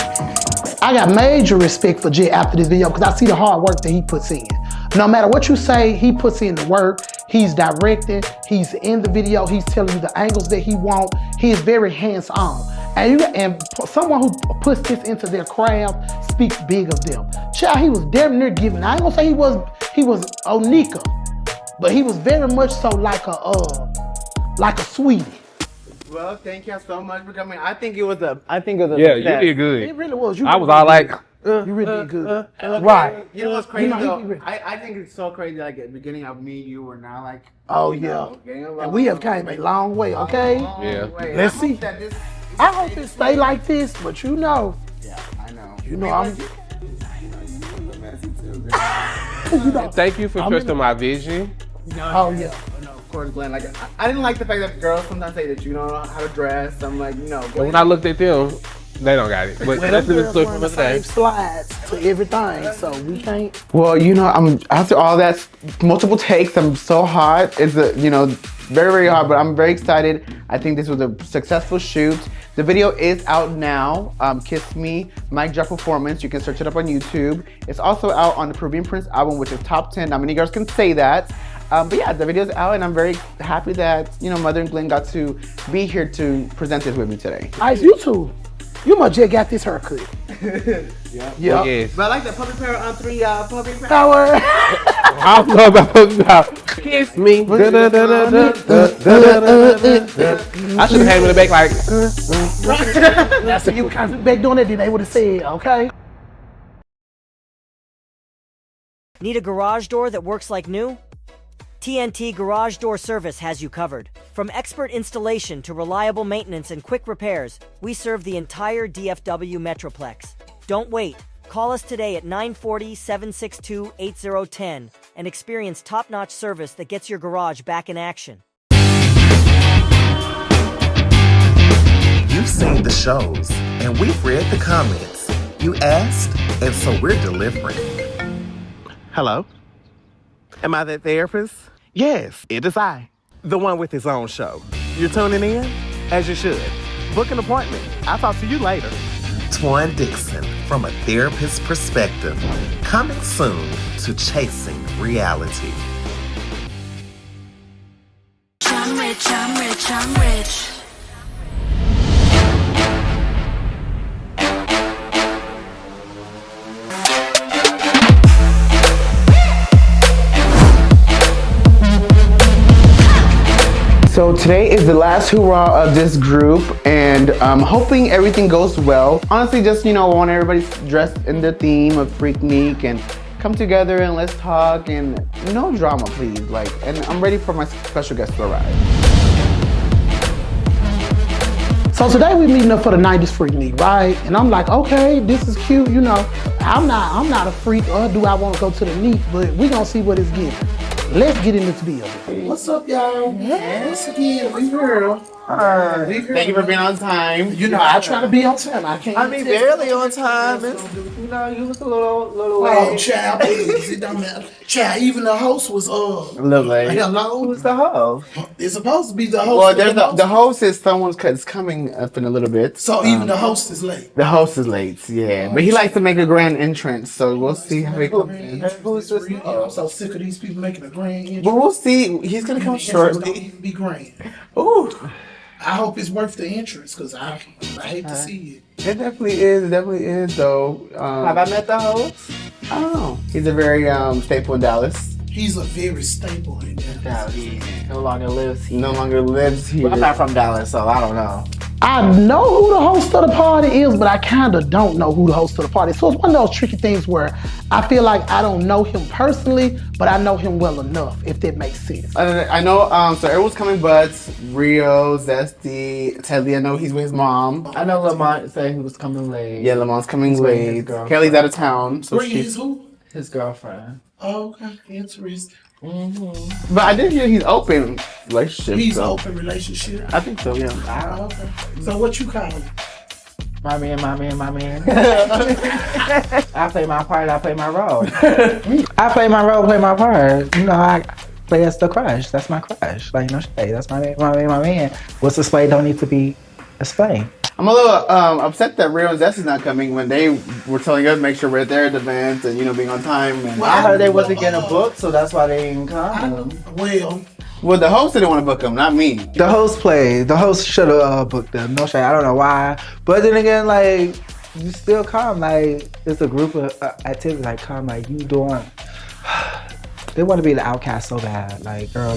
I got major respect for Jett after this video because I see the hard work that he puts in. No matter what you say, he puts in the work. He's directing. He's in the video. He's telling you the angles that he wants. He is very hands-on. And someone who puts this into their craft speaks big of them. Child, he was damn near giving. I ain't gonna say he was Onika, but he was very much so like a sweetie. Well, thank you so much for coming. I think it was a Yeah, success. you did good. It really was. I was all like, you really did good. Okay. Right. You know what's crazy though? Really, I think it's so crazy. Like at the beginning of me, you were now like. oh you yeah. know, getting along. And we have came a long way. Okay. Yeah. Let's see. I hope it stay like this, but you know. Yeah, I know. You know I'm. thank you for trusting my vision. Oh yeah. Of course, Glen. Like I didn't like the fact that girls sometimes say that you don't know how to dress. I'm like, you know. But when I looked at them, they don't got it. But that's the story from the today. same slides to everything, so we can't. Well, you know, after all that multiple takes, I'm so hot. It's very, very hard, but I'm very excited. I think this was a successful shoot. The video is out now. Kiss Me, Mic Drop Performance. You can search it up on YouTube. It's also out on the Peruvian Prince album, which is top 10. Not many girls can say that. But yeah, the video's out, and I'm very happy that Motha and Glen got to be here to present this with me today. Ice, you too. You must just got this haircut. Yeah. Yes. But I like the public power on 3 public Power. I don't know about Kiss Me. I should have had him in the back like. That's if you kind of back doing it, then they would have said, okay. Need a garage door that works like new? TNT Garage Door Service has you covered. From expert installation to reliable maintenance and quick repairs, we serve the entire DFW Metroplex. Don't wait. Call us today at 940-762-8010 and experience top-notch service that gets your garage back in action. You've seen the shows, and we've read the comments. You asked, and so we're delivering. Hello? Am I that therapist? Yes, it is I. The one with his own show. You're tuning in? As you should. Book an appointment. I'll talk to you later. Twan Dixon, from a therapist's perspective. Coming soon to Chasing Reality. I'm rich, I'm rich, I'm rich. So today is the last hurrah of this group, and I'm hoping everything goes well. Honestly, just, I want everybody dressed in the theme of Freaknik and come together and let's talk, and no drama, please. And I'm ready for my special guest to arrive. So today we're meeting up for the 90s Freaknik, right? And I'm like, okay, this is cute, I'm not a freak, or do I want to go to the neat, but we gonna see what it's getting. Let's get in this deal. What's up, y'all? Once again, we girl. Thank you for being on time. I try to be on time. I can't. I mean, barely on time. You was a little late. Oh, child, please, it don't matter. Child, even the host was A little late. Hello? Who's the host? It's supposed to be the host. Well, there's the host is someone's coming up in a little bit. So even the host is late. The host is late, yeah. But he likes to make a grand entrance, so we'll see how he comes in. Who's this? I'm so sick of these people making a grand entrance. But we'll see. He's gonna come shortly. Don't even be grand. Ooh. I hope it's worth the entrance, because I hate to see it. It definitely is. It definitely is, though. Have I met the host? I don't know. He's a very staple in Dallas. He's a very staple in Dallas. He no longer lives here. No longer lives here. Well, I'm not from Dallas, so I don't know. I know who the host of the party is, but I kind of don't know who the host of the party is. So it's one of those tricky things where I feel like I don't know him personally, but I know him well enough, if that makes sense. I know, so everyone's coming but Rio, Zesty, Teddlie, I know he's with his mom. I know Lamont said he was coming late. Yeah, Lamont's coming late. Kelly's out of town. So Is who? His girlfriend. Oh, okay. Interesting. But I did hear he's open relationship. He's open relationship. I think so, yeah. Oh, okay. So what you call him? My man. I play my part, I play my role. I play my role, play my part. I play as the crush. That's my crush. No shade. That's my man. What's displayed don't need to be displayed. I'm a little upset that Rio and Zesty's not coming when they were telling us to make sure we're there at the event and, being on time. And I heard they wasn't getting a book, so that's why they didn't come. Well, the host didn't want to book them, not me. The host played. The host should have booked them. No shade. I don't know why. But then again, you still come. It's a group of activities. Come. You doing. They want to be the outcast so bad. Girl,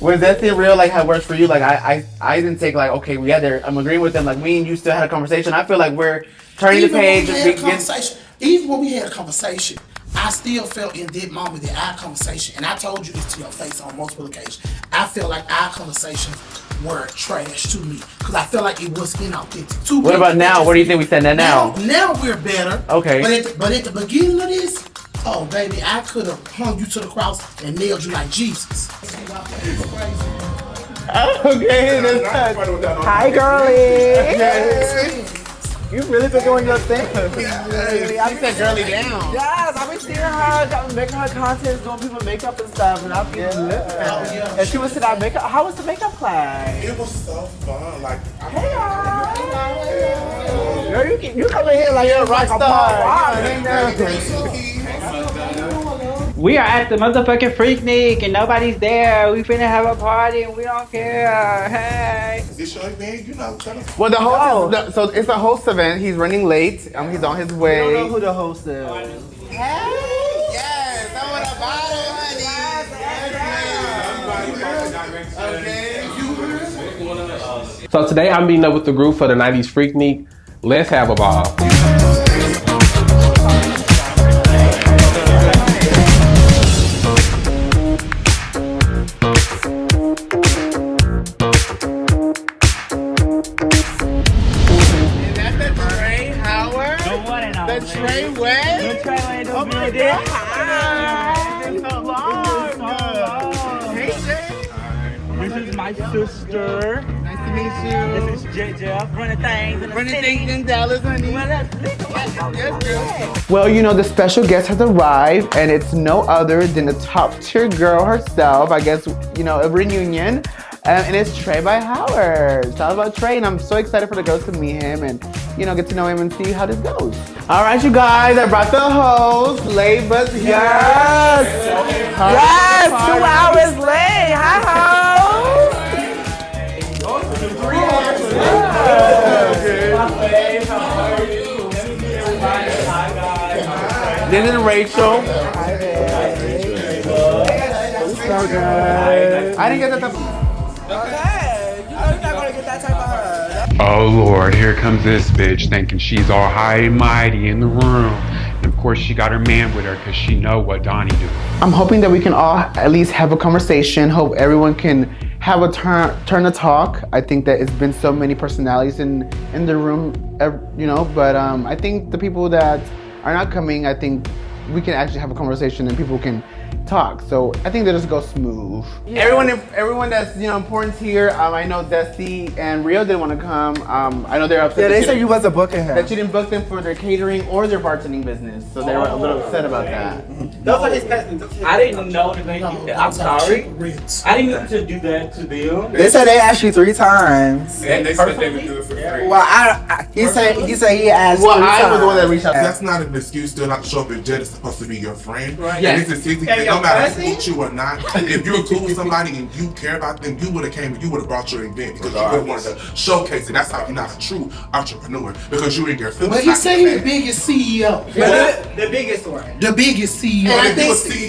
Was that the real, how it works for you? I didn't take, okay, we got there. I'm agreeing with them. Me and you still had a conversation. I feel like we're turning the page. Even when we had a conversation, I still felt in that moment that our conversation, and I told you this to your face on multiple occasions, I felt like our conversations were trash to me, because I felt like it was inauthentic. What about now? What do you think we said that now? Now we're better. Okay. But at the beginning of this, oh baby, I could have hung you to the cross and nailed you like Jesus. Okay, hi, girlie. Yes. You really been doing your thing. I said girly down. Yes, I've been seeing her making her content, doing people makeup and stuff, and I've been listening. And she was in our makeup. How was the makeup class? It was so fun. Hey, y'all. Girl, you come in here like you're a rock star. We are at the motherfucking Freaknik and nobody's there. We finna have a party and we don't care. Hey. This your event, Well, the host so it's a host event. He's running late. He's on his way. We don't know who the host is. Hey, yes, I want a bottle, honey. Okay. So today I'm meeting up with the group for the 90s Freaknik. Let's have a ball. The Trey Way? The Trey Way don't be a dick. Hi. It's been so long. Hey, Jay. This is my sister. Nice to meet you. This is Jett Jeff, running things in Dallas, honey. Well, you know, the special guest has arrived, and it's no other than the top tier girl herself. I guess, you know, a reunion. And it's Trey by Howard. It's all about Trey, and I'm so excited for the girls to meet him and, you know, get to know him and see how this goes. All right, you guys, I brought the host, Labour's here. Yes, 2 hours late. Hi, host. This is Rachel. So good. I didn't get that. Okay, you know you're not gonna get that type of her. Oh Lord, here comes this bitch thinking she's all high and mighty in the room. And of course she got her man with her because she know what Donny do. I'm hoping that we can all at least have a conversation. Hope everyone can have a turn to talk. I think that it's been so many personalities in the room, you know, but I think the people that are not coming, I think we can actually have a conversation and people can talk. So I think that just go smooth. Yeah. Everyone that's, you know, important here. I know Zesty and Rio didn't want to come. I know they're upset. Yeah, they said you wasn't booking her. That you didn't book them for their catering or their bartending business. So they were a little upset about that. Those are his cousins. I didn't know that they did that. I'm sorry. I didn't mean to do that to them. They said they asked you 3 times. And they said they would do it for free. Well, he said he asked. Well, I was the one that reached out. That's not an excuse still not to show up if Jett is supposed to be your friend. Right. And it's a 60 thing. No matter who booked you or not, if you're cool with somebody and you care about them, you would have came and you would have brought your event because you would have wanted to showcase it. That's how you're not a true entrepreneur because you're in your feelings. But he said he's the biggest CEO. The biggest one. The biggest CEO. And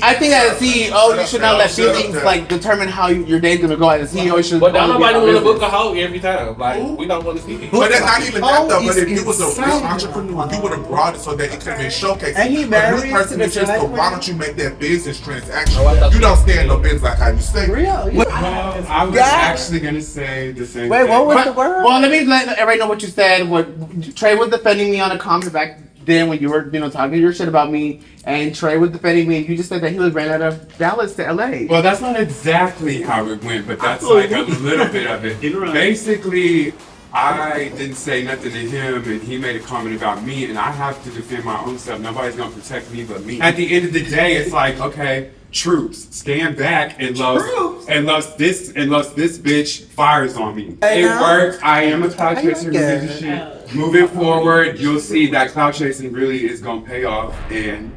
I think as a CEO, you should not let feelings like determine how your day's gonna go. As a CEO, you should. But don't nobody want to book a hoe every time. Like, we don't want to see it. But that's not even that though. But if you was a real entrepreneur, you would have brought it so that it could have been showcased. And he but married this person to is the just, so judge. why don't you make that business transaction? You don't stand no business like how you say. Real? Well, I was actually gonna say the same Wait, thing. what was the word? Well, let me let everybody know what you said. What Trey was defending me on a comment back then when you were, you know, talking your shit about me, and Trey was defending me, and you just said that he was ran out of Dallas to LA. Well, that's not exactly how it went, but that's like a little bit of it. Basically, I didn't say nothing to him, and he made a comment about me, and I have to defend my own self. Nobody's gonna protect me but me. At the end of the day, it's like, okay, troops, stand back and unless this bitch fires on me. It worked. I am a cloud chaser. Moving forward, you'll see that cloud chasing really is gonna pay off, and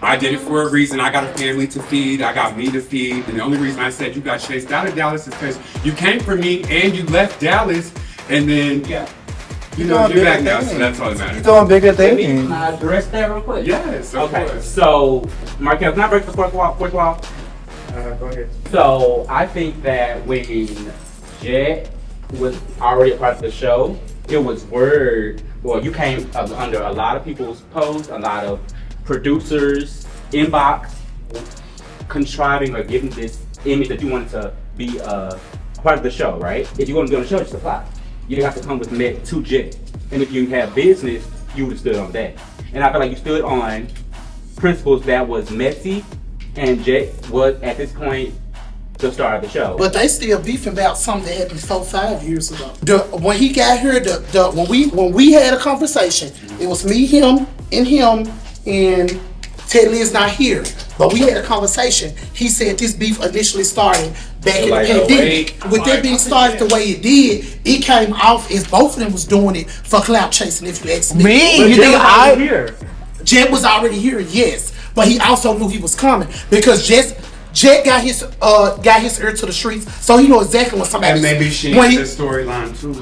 I did it for a reason. I got a family to feed. I got me to feed. And the only reason I said you got chased out of Dallas is because you came for me and you left Dallas, and then you know you're back now. So that's all that matters. You're doing bigger things. Can I address that real quick? Yes. Okay. So, Markel, can I break the fourth wall? Go ahead. So I think that when Jett was already a part of the show, it was word. Well, you came under a lot of people's posts, a lot of producers' inbox, contriving or giving this image that you wanted to be a part of the show, right? If you want to be on the show, just apply. You didn't have to come with Met to Jett. And if you had business, you would have stood on that. And I feel like you stood on principles that was messy, and Jett was at this point the star of the show. But they still beefing about something that happened 4-5 years ago. When he got here, when we had a conversation, it was me, him, and Teddlie is not here. But we had a conversation. He said this beef initially started back in the pandemic. With that being started the way it did, it came off as both of them was doing it for clout chasing, if you ask me. Me? You think here? Jett was already here, yes. But he also knew he was coming because Jett got his ear to the streets, so he know exactly what somebody. And maybe she when needs a storyline too.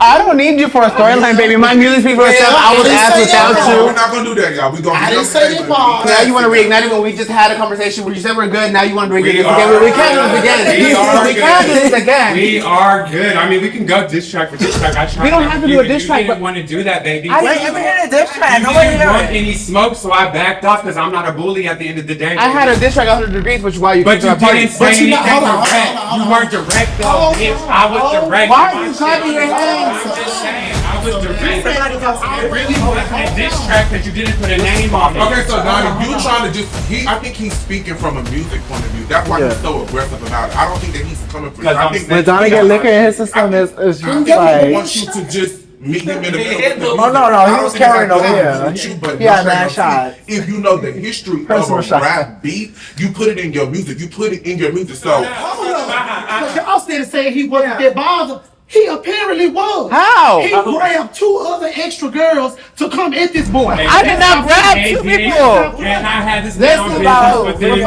I don't need you for a storyline, baby. My music speaks for itself. I was asked without you. We're not gonna do that, y'all. We gonna. I didn't say that, Paul. Now you want to reignite it when we just had a conversation where you said we're good. Now you want to bring it again. We can't do this again. We can't do this again. We are good. I mean, we can go diss track for diss track. We don't have to do a diss track. You didn't want to do that, baby. I didn't even hear a diss track. You didn't want any smoke, so I backed off because I'm not a bully at the end of the day. I had a diss track 100 degrees, which is why you. But you didn't say anything direct. You weren't direct though, bitch. I was direct. Why are you clapping your hands? I'm just saying, I was direct. It really wasn't a diss track that you didn't put a name on it. Okay, so Donny, you trying to just I think he's speaking from a music point of view. That's why he's so aggressive about it. I don't think that he's coming for you. I think when Donny get liquor in his system, is just like. He wants you to just meet him in the middle. Oh no, he was carrying over here. Yeah, man, shot. If you know the history of a rap beef, you put it in your music. You put it in your music. So hold up, y'all still saying he wasn't that bothered. He apparently was. How? He grabbed 2 other extra girls to come at this boy. I did not grab 2 people. And I had this Listen about but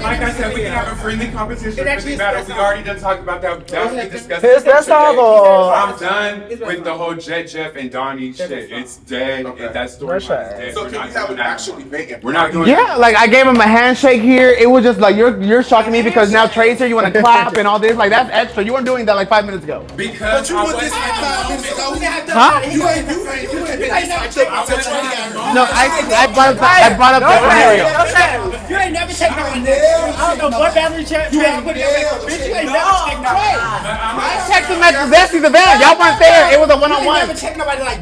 like I said, we can have a friendly competition for the battle. We already done talked about that. That we discussed. Let's talk about. I'm done with the whole Jett Jeff and Donny shit. It's dead. That story is dead. So can we have an actually vacant? We're not doing. Yeah, like I gave him a handshake here. It was just like you're shocking me because now Trey's here. You want to clap and all this. Like that's extra. You weren't doing that like 5 minutes ago. Because you were this like 5 minutes ago. Huh? You ain't been No, I brought up the scenario. You ain't never taken no one there. I don't know what boundary check you ain't put in there. Bitch, you ain't never taken no one. I checked him at Zesty's event. Y'all weren't there. It was a one-on-one.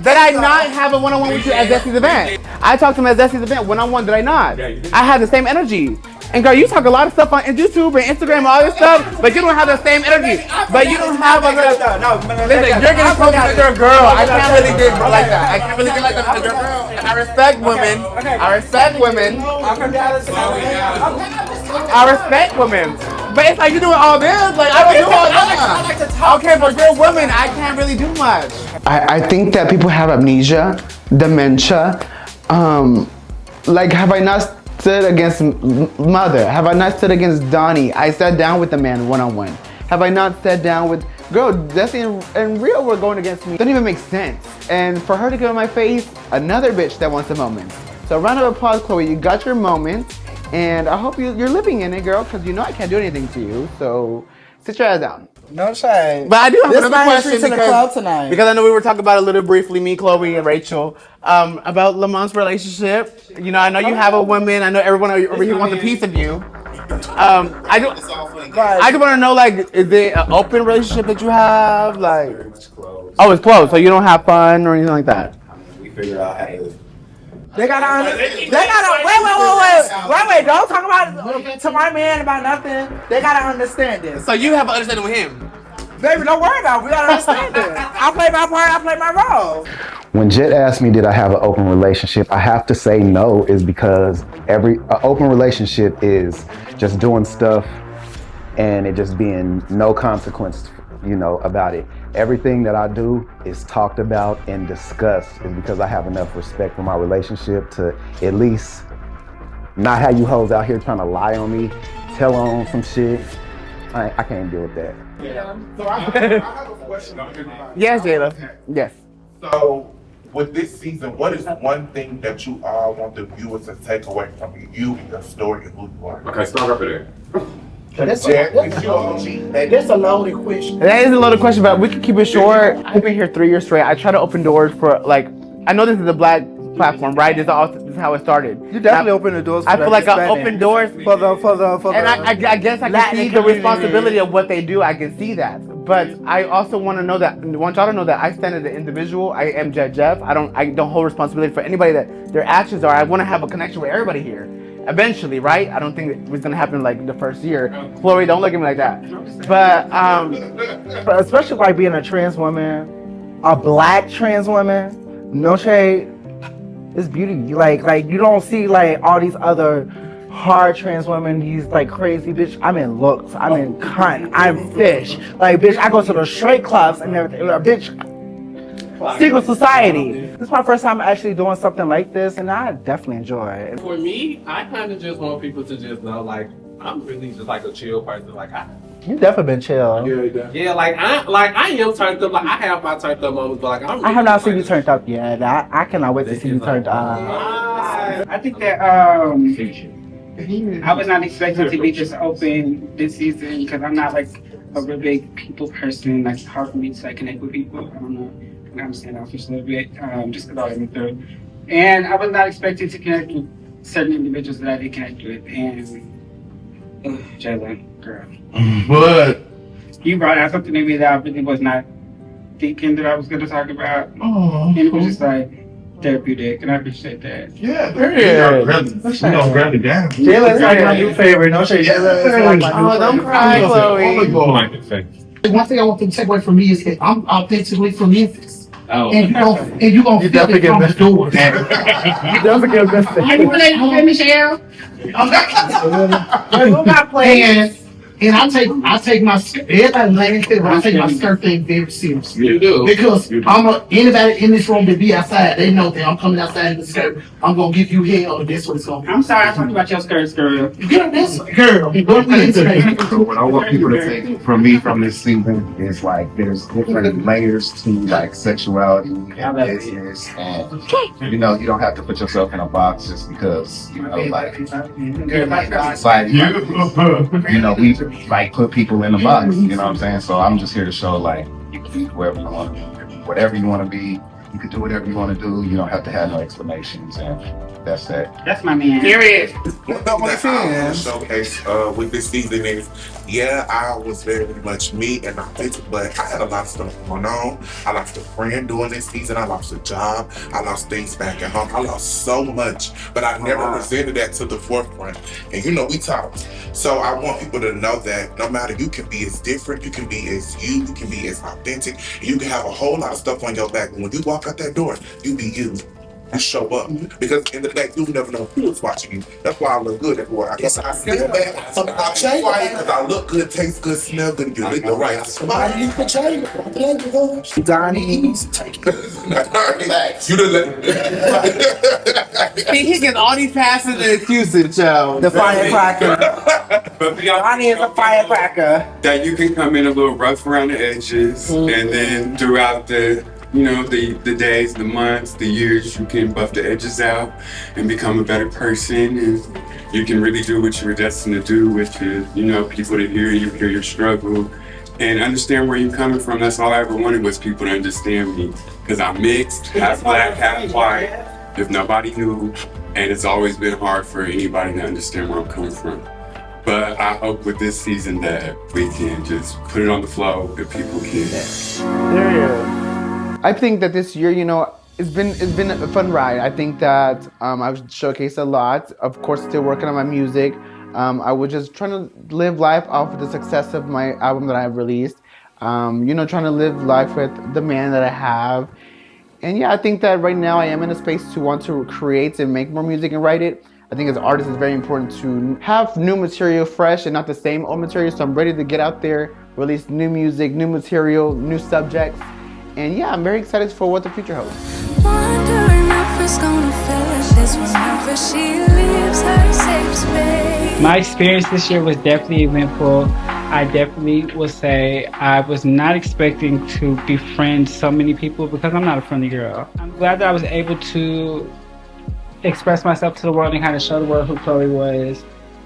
Did I not have a one-on-one with you at Zesty's event? I talked to him at Zesty's event one-on-one. Did I not? I had the same energy. And girl, you talk a lot of stuff on YouTube and Instagram and all this stuff, but you don't have the same energy. But you don't have a little. Listen, you're getting close to your girl. I can't really get like that. I can't really get like that with your girl. And I respect women. I respect women. I respect women. But it's like you're doing all this. Like I don't do all that. Okay, but you're a woman. I can't really do much. I think that people have amnesia, dementia. Like, have I not stood against Motha? Have I not stood against Donny? I sat down with the man one-on-one. Have I not sat down with, girl, Zesty and Rio were going against me. Doesn't even make sense. And for her to get in my face, another bitch that wants a moment. So round of applause, Chloe, you got your moment. And I hope you're living in it, girl, because you know I can't do anything to you. So sit your ass down. No shade. But I do have another question to the club tonight. because I know we were talking about it a little briefly, me, Chloe, and Rachel, about Lamon's relationship. You know, I know you have a woman. I know everyone over here wants a piece of you. I just want to know, like, is it an open relationship that you have? Like, oh, it's closed, so you don't have fun or anything like that. We figure out how to. They gotta wait, don't talk about to my man about nothing. They gotta understand this. So you have an understanding with him? Baby, don't worry about it. We gotta understand it. I play my part, I play my role. When Jett asked me, did I have an open relationship, I have to say no, is because an open relationship is just doing stuff and it just being no consequence, you know, about it. Everything that I do is talked about and discussed is because I have enough respect for my relationship to at least not have you hoes out here trying to lie on me, tell on some shit. I can't deal with that. Yeah. So I have a question. Yes, Jayla. Yes. So with this season, what is one thing that you all want the viewers to take away from you and your story and who you are? Okay, start over there. That's a loaded question. That is a loaded question, but we can keep it short. I've been here 3 years straight. I try to open doors for, like, I know this is a black platform, right? This is how it started. You definitely open the doors for I feel like I open doors for the and I guess I can see the responsibility of what they do. I can see that. But I also want y'all to know that I stand as an individual. I am Jett Jeff. I don't hold responsibility for anybody that their actions are. I want to have a connection with everybody here. Eventually, right? I don't think it was gonna happen like the first year. Chloe, don't look at me like that. But especially like being a trans woman, a black trans woman, no shade, it's beauty. Like you don't see like all these other hard trans women, these like crazy bitch. I'm in looks, I'm in cunt, I'm fish. Like bitch, I go to the straight clubs and everything. Like, bitch, Secret society. This is my first time actually doing something like this, and I definitely enjoy it. For me, I kind of just want people to just know, like, I'm really just like a chill person. Like, You definitely been chill. yeah, like I am turned up. Like, I have my turned up moments, but like, I have not seen you turned up yet. I cannot wait to see you turned up. I think that I was not expecting to be this open this season because I'm not like a real big people person. Like, it's hard for me to like connect with people. I don't know. I'm standoffish a little bit, just because I was in third. And I was not expecting to connect with certain individuals that I did connect with. And Jayla, girl. But you brought out something to me that I really was not thinking that I was going to talk about. Oh. And it was just like therapeutic, and I appreciate that. Yeah, period. We don't grab it down. Jayla's like my new favorite. No shade. Jayla is like my new favorite. Don't cry, Chloe. One thing I want them to take away from me is that I'm authentically from Memphis. Oh. And you gonna feel it from the door. You definitely get missed. Are you related to Michelle? I'm not playing. And I take my everybody letting it, but I take my skirt thing very seriously. You do. Because anybody in this room that be outside, they know that I'm coming outside in the skirt. I'm gonna give you hell, and that's what it's gonna be. I'm sorry, I talked about your skirts, girl. Girl, that's girl. What we into today? So what I want people to take from me from this season is like there's different layers to like sexuality and business, and you know you don't have to put yourself in a box just because you know like society. You know we like put people in a box. You know what I'm saying? So I'm just here to show like you can be whoever you want to be, whatever you want to be. You can do whatever you want to do. You don't have to have no explanations, and that's that. That's my man. Period. What I want to showcase with this season is, yeah, I was very much me and authentic, but I had a lot of stuff going on. I lost a friend during this season. I lost a job. I lost things back at home. I lost so much, but I never presented that to the forefront. And you know, we talked. So I want people to know that no matter, you can be as different, you can be as you can be as authentic, and you can have a whole lot of stuff on your back. But when you walk out that door, you be you. You show up. Because at the end of the day, you never know who is watching you. That's why I look good everywhere. I guess I feel bad. I change because I look good, taste good, smell good, and you look the right. Somebody you can change. Donny. You done let He gets all these passes and excuses, Joe. The firecracker. But Donny is a firecracker. that you can come in a little rough around the edges, and then throughout the the days, the months, the years, you can buff the edges out and become a better person, and you can really do what you were destined to do, which is, people to hear you, hear your struggle, and understand where you're coming from. That's all I ever wanted, was people to understand me, because I'm mixed, half black, half white, if nobody knew, and it's always been hard for anybody to understand where I'm coming from. But I hope with this season that we can just put it on the flow, that people can. I think that this year, it's been a fun ride. I think that I've showcased a lot. Of course, still working on my music. I was just trying to live life off of the success of my album that I've released. Trying to live life with the man that I have. And yeah, I think that right now I am in a space to want to create and make more music and write it. I think as artists, it's very important to have new material fresh and not the same old material. So I'm ready to get out there, release new music, new material, new subjects. And yeah, I'm very excited for what the future holds. Wondering if it's gonna feel like this whenever she leaves her safe space. My experience this year was definitely eventful. I definitely will say I was not expecting to befriend so many people because I'm not a friendly girl. I'm glad that I was able to express myself to the world and kind of show the world who Chloe was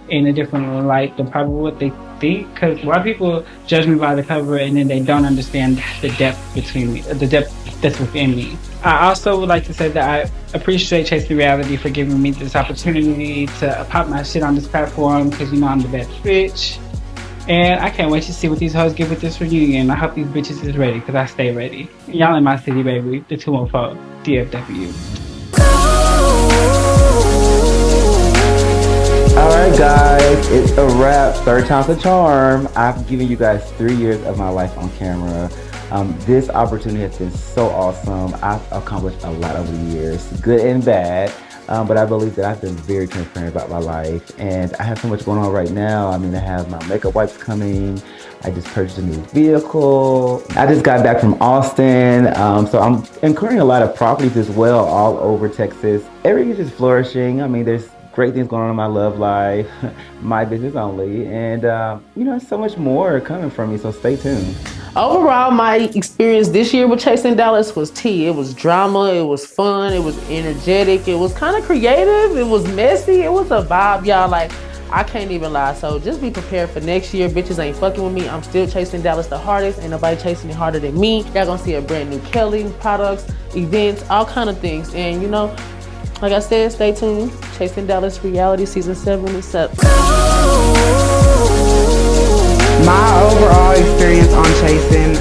in a different light than probably what they think, because a lot of people judge me by the cover and then they don't understand the depth between me, the depth that's within me. I also would like to say that I appreciate Chasing Reality for giving me this opportunity to pop my shit on this platform, because I'm the best bitch. And I can't wait to see what these hoes get with this reunion. I hope these bitches is ready, because I stay ready. Y'all in my city, baby. The 214 DFW. Alright guys, it's a wrap. Third time's a charm. I've given you guys 3 years of my life on camera. This opportunity has been so awesome. I've accomplished a lot over the years, good and bad. But I believe that I've been very transparent about my life, and I have so much going on right now. I mean, I have my makeup wipes coming. I just purchased a new vehicle. I just got back from Austin, so I'm incurring a lot of properties as well all over Texas. Everything is just flourishing. I mean, there's great things going on in my love life, my business only, and you know, so much more coming from me, so stay tuned. Overall, my experience this year with Chasing Dallas was tea. It was drama, it was fun, it was energetic, it was kind of creative, it was messy, it was a vibe, y'all. Like, I can't even lie. So just be prepared for next year. Bitches ain't fucking with me. I'm still chasing Dallas the hardest. Ain't nobody chasing it harder than me. Y'all gonna see a brand new Kelly products, events, all kind of things. And you know, like I said, stay tuned. Chasing Dallas Reality Season 7 is up. My overall experience on Chasing,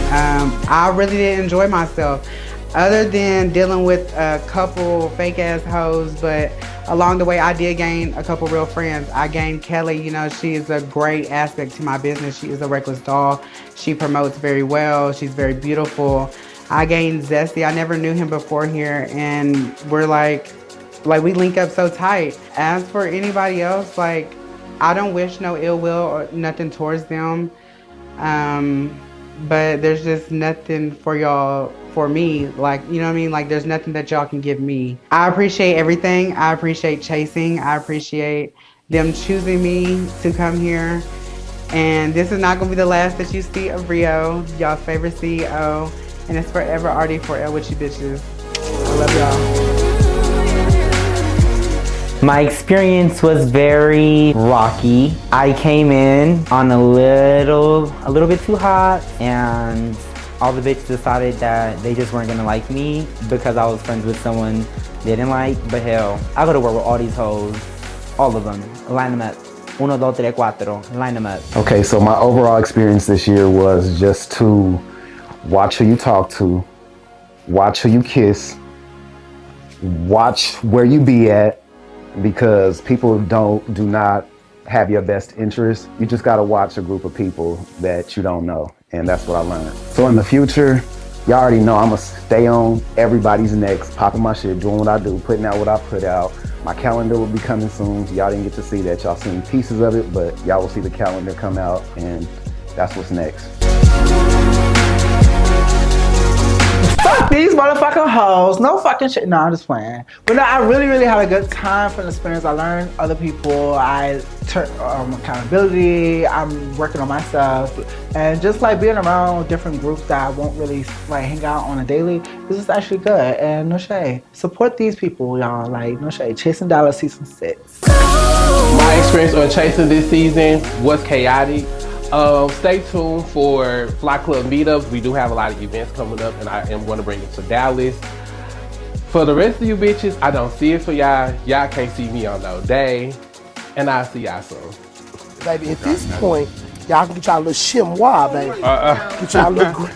I really did enjoy myself. Other than dealing with a couple fake ass hoes, but along the way I did gain a couple real friends. I gained Kelly, you know, she is a great aspect to my business. She is a reckless doll. She promotes very well. She's very beautiful. I gained Zesty. I never knew him before here, and we're like we link up so tight. As for anybody else, like, I don't wish no ill will or nothing towards them. But there's just nothing for y'all, for me, like, you know what I mean? Like, there's nothing that y'all can give me. I appreciate everything. I appreciate Chasing. I appreciate them choosing me to come here. And this is not gonna be the last that you see of Rio, y'all's favorite CEO. And it's forever RD4L with you bitches. I love y'all. My experience was very rocky. I came in on a little bit too hot, and all the bitches decided that they just weren't gonna like me because I was friends with someone they didn't like. But hell, I go to work with all these hoes, all of them. Line them up. 1, 2, 3, 4. Line them up. Okay, so my overall experience this year was just to watch who you talk to, watch who you kiss, watch where you be at, because people do not have your best interest. You just gotta watch a group of people that you don't know, and that's what I learned. So in the future, y'all already know I'ma stay on everybody's necks, popping my shit, doing what I do, putting out what I put out. My calendar will be coming soon. Y'all didn't get to see that. Y'all seen pieces of it, but y'all will see the calendar come out, and that's what's next. Fuck these motherfucking hoes. No fucking shit. No, I'm just playing. But no, I really had a good time from the experience. I learned other people. I turned accountability. I'm working on myself. And just like being around different groups that I won't really like hang out on a daily, this is actually good. And no shade. Support these people, y'all. Like, no shade. Chasing Dallas Season 6. My experience on Chasing this season was chaotic. Stay tuned for Fly Club meetups. We do have a lot of events coming up, and I am going to bring it to Dallas. For the rest of you bitches, I don't see it for y'all. Y'all can't see me on no day, and I'll see y'all soon. Baby, at this point, y'all can get y'all little shimwa, baby. Get y'all little,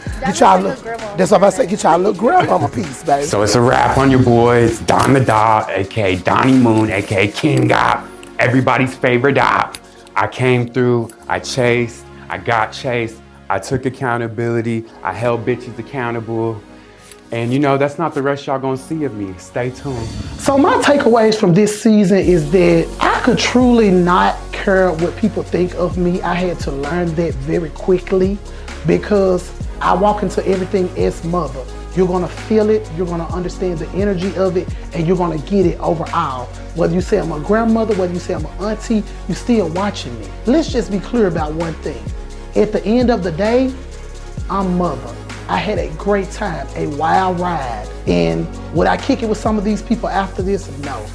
that's what I say, get y'all little grandmama piece, baby. So it's a wrap on your boys, Don the Dot, aka Donny Moon, aka King Dot, everybody's favorite dot. I came through, I chased, I got chased, I took accountability, I held bitches accountable. And you know, that's not the rest y'all gonna see of me. Stay tuned. So my takeaways from this season is that I could truly not care what people think of me. I had to learn that very quickly because I walk into everything as Motha. You're gonna feel it, you're gonna understand the energy of it, and you're gonna get it overall. Whether you say I'm a grandmother, whether you say I'm an auntie, you're still watching me. Let's just be clear about one thing. At the end of the day, I'm Motha. I had a great time, a wild ride. And would I kick it with some of these people after this? No.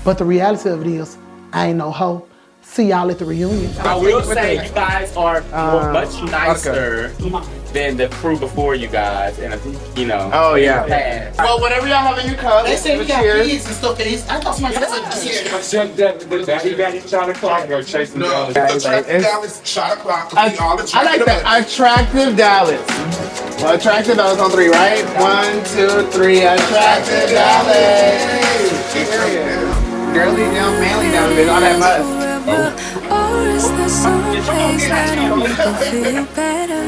But the reality of it is, I ain't no hoe. See y'all at the reunion. I will say you guys are much nicer than the crew before you guys, and you know. Oh yeah. Well, whenever y'all have a new cup, they say we got keys and stuff. I thought somebody said shot o'clock or chasing Dallas. Shot o'clock. I like that. Attractive Dallas. Well, attractive Dallas on 3, right? 1, 2, 3. Attractive Dallas. Girly down, manly down, bitch. All that must. Or is there some place that will make me feel better?